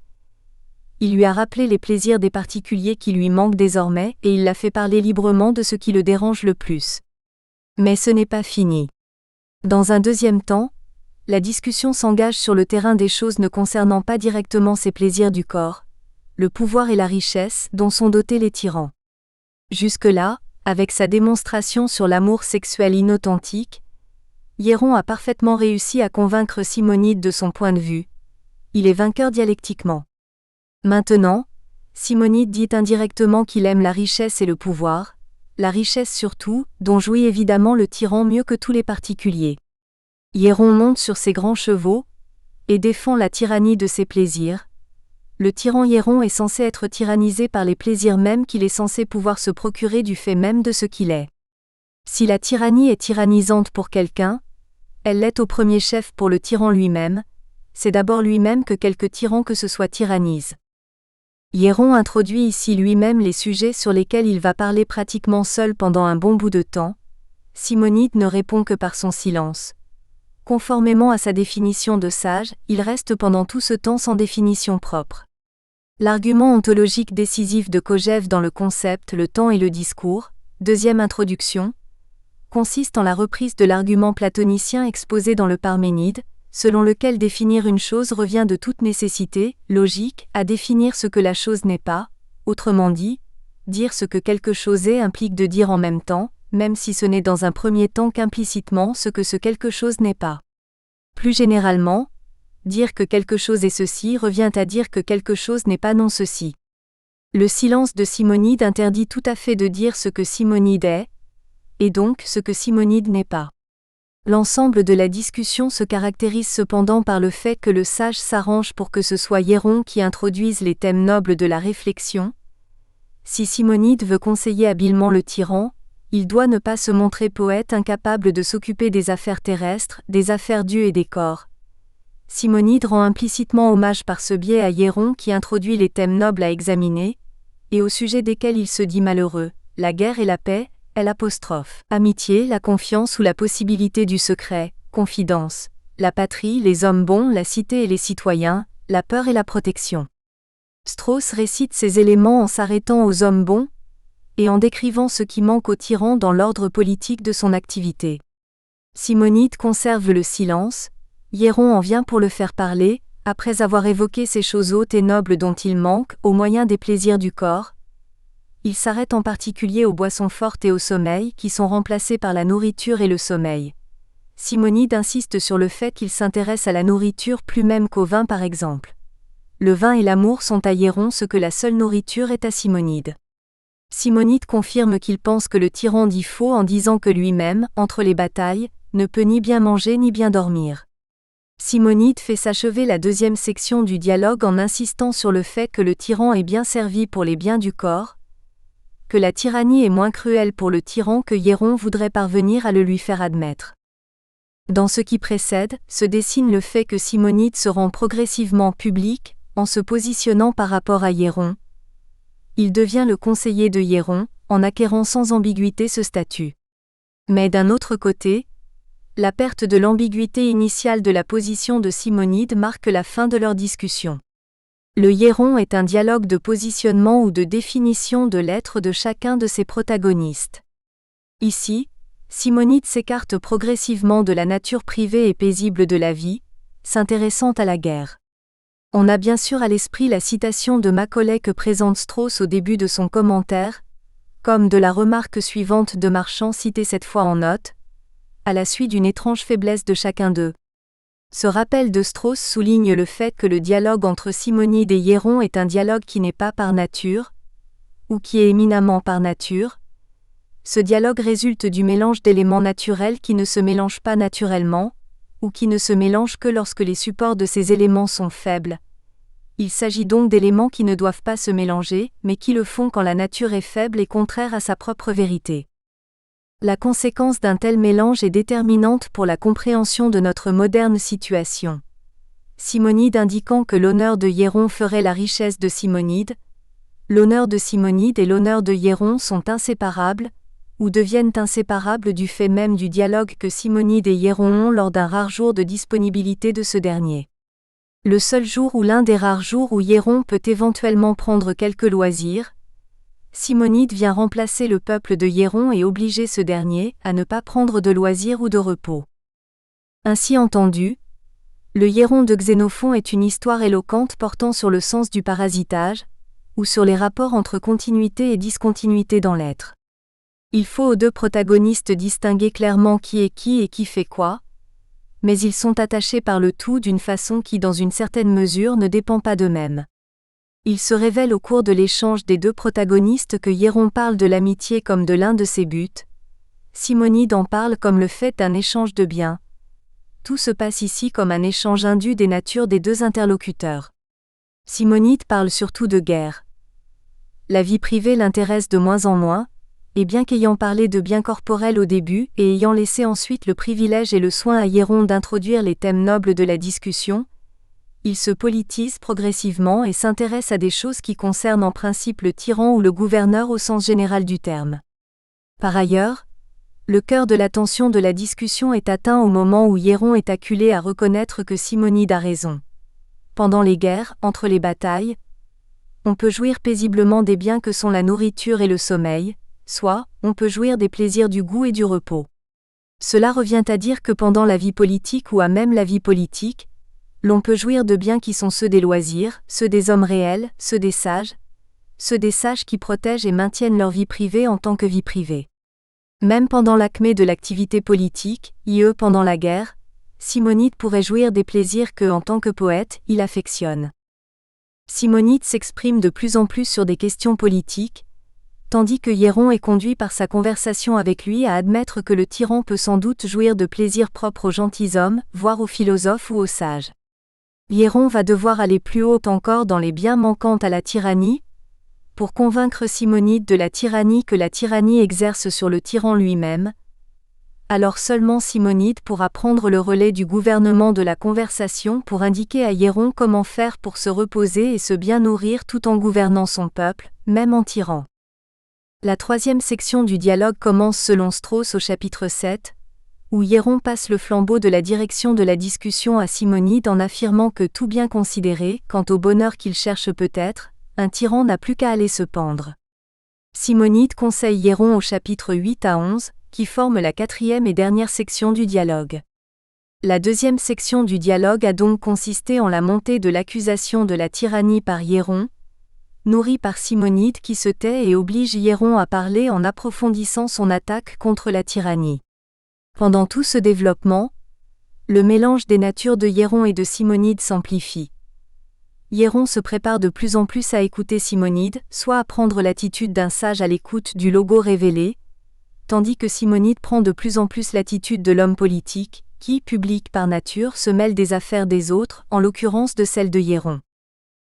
Il lui a rappelé les plaisirs des particuliers qui lui manquent désormais et il l'a fait parler librement de ce qui le dérange le plus. Mais ce n'est pas fini. Dans un deuxième temps, la discussion s'engage sur le terrain des choses ne concernant pas directement ces plaisirs du corps, le pouvoir et la richesse dont sont dotés les tyrans. Jusque-là, avec sa démonstration sur l'amour sexuel inauthentique, Hieron a parfaitement réussi à convaincre Simonide de son point de vue. Il est vainqueur dialectiquement. Maintenant, Simonide dit indirectement qu'il aime la richesse et le pouvoir, la richesse surtout, dont jouit évidemment le tyran mieux que tous les particuliers. Hieron monte sur ses grands chevaux et défend la tyrannie de ses plaisirs. Le tyran Hieron est censé être tyrannisé par les plaisirs mêmes qu'il est censé pouvoir se procurer du fait même de ce qu'il est. Si la tyrannie est tyrannisante pour quelqu'un, elle l'est au premier chef pour le tyran lui-même, c'est d'abord lui-même que quelque tyran que ce soit tyrannise. Hieron introduit ici lui-même les sujets sur lesquels il va parler pratiquement seul pendant un bon bout de temps. Simonide ne répond que par son silence. Conformément à sa définition de sage, il reste pendant tout ce temps sans définition propre. L'argument ontologique décisif de Kojève dans le concept le temps et le discours, deuxième introduction, consiste en la reprise de l'argument platonicien exposé dans le Parménide, selon lequel définir une chose revient de toute nécessité, logique, à définir ce que la chose n'est pas, autrement dit, dire ce que quelque chose est implique de dire en même temps, même si ce n'est dans un premier temps qu'implicitement ce que ce quelque chose n'est pas. Plus généralement, dire que quelque chose est ceci revient à dire que quelque chose n'est pas non ceci. Le silence de Simonide interdit tout à fait de dire ce que Simonide est, et donc ce que Simonide n'est pas. L'ensemble de la discussion se caractérise cependant par le fait que le sage s'arrange pour que ce soit Hieron qui introduise les thèmes nobles de la réflexion. Si Simonide veut conseiller habilement le tyran, il doit ne pas se montrer poète incapable de s'occuper des affaires terrestres, des affaires d'yeux et des corps. Simonide rend implicitement hommage par ce biais à Hieron qui introduit les thèmes nobles à examiner, et au sujet desquels il se dit malheureux, la guerre et la paix, amitié, la confiance ou la possibilité du secret, confidence, la patrie, les hommes bons, la cité et les citoyens, la peur et la protection. Strauss récite ces éléments en s'arrêtant aux hommes bons, et en décrivant ce qui manque au tyran dans l'ordre politique de son activité. Simonide conserve le silence, Hieron en vient pour le faire parler, Après avoir évoqué ces choses hautes et nobles dont il manque, au moyen des plaisirs du corps, il s'arrête en particulier aux boissons fortes et au sommeil, qui sont remplacées par la nourriture et le sommeil. Simonide insiste sur le fait qu'il s'intéresse à la nourriture plus même qu'au vin par exemple. Le vin et l'amour sont à Hieron ce que la seule nourriture est à Simonide. Simonide confirme qu'il pense que le tyran dit faux en disant que lui-même, entre les batailles, ne peut ni bien manger ni bien dormir. Simonide fait s'achever la deuxième section du dialogue en insistant sur le fait que le tyran est bien servi pour les biens du corps, que la tyrannie est moins cruelle pour le tyran que Hieron voudrait parvenir à le lui faire admettre. Dans ce qui précède, se dessine le fait que Simonide se rend progressivement public, en se positionnant par rapport à Hieron. Il devient le conseiller de Hieron, en acquérant sans ambiguïté ce statut. Mais d'un autre côté, la perte de l'ambiguïté initiale de la position de Simonide marque la fin de leur discussion. Le Hieron est un dialogue de positionnement ou de définition de l'être de chacun de ses protagonistes. Ici, Simonide s'écarte progressivement de la nature privée et paisible de la vie, s'intéressant à la guerre. On a bien sûr à l'esprit la citation de Macaulay que présente Strauss au début de son commentaire, comme de la remarque suivante de Marchand citée cette fois en note, à la suite d'une étrange faiblesse de chacun d'eux. Ce rappel de Strauss souligne le fait que le dialogue entre Simonide et Hieron est un dialogue qui n'est pas par nature, ou qui est éminemment par nature. Ce dialogue résulte du mélange d'éléments naturels qui ne se mélangent pas naturellement, ou qui ne se mélangent que lorsque les supports de ces éléments sont faibles. Il s'agit donc d'éléments qui ne doivent pas se mélanger, mais qui le font quand la nature est faible et contraire à sa propre vérité. La conséquence d'un tel mélange est déterminante pour la compréhension de notre moderne situation. Simonide indiquant que l'honneur de Hieron ferait la richesse de Simonide, l'honneur de Simonide et l'honneur de Hieron sont inséparables, ou deviennent inséparables du fait même du dialogue que Simonide et Hieron ont lors d'un rare jour de disponibilité de ce dernier. Le seul jour ou l'un des rares jours où Hieron peut éventuellement prendre quelques loisirs, Simonide vient remplacer le peuple de Hieron et obliger ce dernier à ne pas prendre de loisirs ou de repos. Ainsi entendu, le Hieron de Xénophon est une histoire éloquente portant sur le sens du parasitage, ou sur les rapports entre continuité et discontinuité dans l'être. Il faut aux deux protagonistes distinguer clairement qui est qui et qui fait quoi, mais ils sont attachés par le tout d'une façon qui dans une certaine mesure ne dépend pas d'eux-mêmes. Il se révèle au cours de l'échange des deux protagonistes que Hieron parle de l'amitié comme de l'un de ses buts. Simonide en parle comme le fait d'un échange de biens. Tout se passe ici comme un échange indu des natures des deux interlocuteurs. Simonide parle surtout de guerre. La vie privée l'intéresse de moins en moins, et bien qu'ayant parlé de biens corporels au début et ayant laissé ensuite le privilège et le soin à Hieron d'introduire les thèmes nobles de la discussion, il se politise progressivement et s'intéresse à des choses qui concernent en principe le tyran ou le gouverneur au sens général du terme. Par ailleurs, le cœur de l'attention de la discussion est atteint au moment où Hieron est acculé à reconnaître que Simonide a raison. Pendant les guerres, entre les batailles, on peut jouir paisiblement des biens que sont la nourriture et le sommeil, soit, on peut jouir des plaisirs du goût et du repos. Cela revient à dire que pendant la vie politique ou à même la vie politique, l'on peut jouir de biens qui sont ceux des loisirs, ceux des hommes réels, ceux des sages qui protègent et maintiennent leur vie privée en tant que vie privée. Même pendant l'acmé de l'activité politique, pendant la guerre, Simonide pourrait jouir des plaisirs que, en tant que poète, il affectionne. Simonide s'exprime de plus en plus sur des questions politiques, tandis que Hieron est conduit par sa conversation avec lui à admettre que le tyran peut sans doute jouir de plaisirs propres aux gentilshommes, voire aux philosophes ou aux sages. Hieron va devoir aller plus haut encore dans les biens manquants à la tyrannie, pour convaincre Simonide de la tyrannie que la tyrannie exerce sur le tyran lui-même. Alors seulement Simonide pourra prendre le relais du gouvernement de la conversation pour indiquer à Hieron comment faire pour se reposer et se bien nourrir tout en gouvernant son peuple, même en tyran. La troisième section du dialogue commence selon Strauss au chapitre 7, où Hieron passe le flambeau de la direction de la discussion à Simonide en affirmant que tout bien considéré, quant au bonheur qu'il cherche peut-être, un tyran n'a plus qu'à aller se pendre. Simonide conseille Hieron au chapitre 8 à 11, qui forment la quatrième et dernière section du dialogue. La deuxième section du dialogue a donc consisté en la montée de l'accusation de la tyrannie par Hiéron, nourrie par Simonide qui se tait et oblige Hiéron à parler en approfondissant son attaque contre la tyrannie. Pendant tout ce développement, le mélange des natures de Hiéron et de Simonide s'amplifie. Hiéron se prépare de plus en plus à écouter Simonide, soit à prendre l'attitude d'un sage à l'écoute du logo révélé, tandis que Simonide prend de plus en plus l'attitude de l'homme politique, qui, public par nature, se mêle des affaires des autres, en l'occurrence de celles de Hiéron.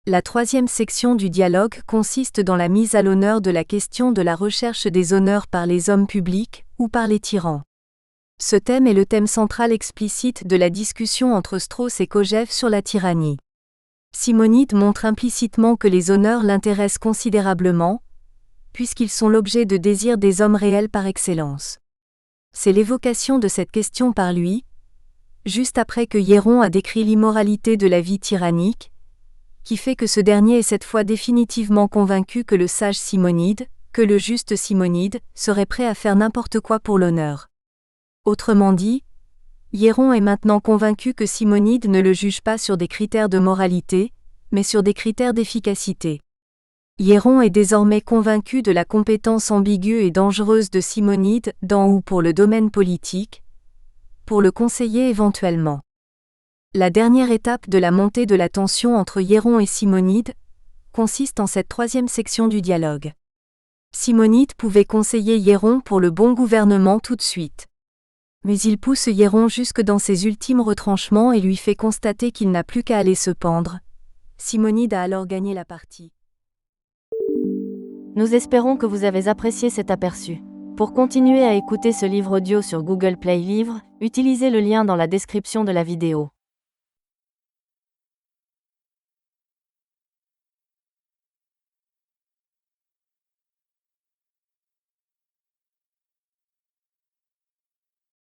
La troisième section du dialogue consiste dans la mise à l'honneur de la question de la recherche des honneurs par les hommes publics ou par les tyrans. Ce thème est le thème central explicite de la discussion entre Strauss et Kojève sur la tyrannie. Simonide montre implicitement que les honneurs l'intéressent considérablement, puisqu'ils sont l'objet de désirs des hommes réels par excellence. C'est l'évocation de cette question par lui, juste après que Hiéron a décrit l'immoralité de la vie tyrannique, qui fait que ce dernier est cette fois définitivement convaincu que le sage Simonide, que le juste Simonide, serait prêt à faire n'importe quoi pour l'honneur. Autrement dit, Hiéron est maintenant convaincu que Simonide ne le juge pas sur des critères de moralité, mais sur des critères d'efficacité. Hiéron est désormais convaincu de la compétence ambiguë et dangereuse de Simonide dans ou pour le domaine politique, pour le conseiller éventuellement. La dernière étape de la montée de la tension entre Hiéron et Simonide consiste en cette troisième section du dialogue. Simonide pouvait conseiller Hiéron pour le bon gouvernement tout de suite. Mais il pousse Hiéron jusque dans ses ultimes retranchements et lui fait constater qu'il n'a plus qu'à aller se pendre. Simonide a alors gagné la partie. Nous espérons que vous avez apprécié cet aperçu. Pour continuer à écouter ce livre audio sur Google Play Livres, utilisez le lien dans la description de la vidéo.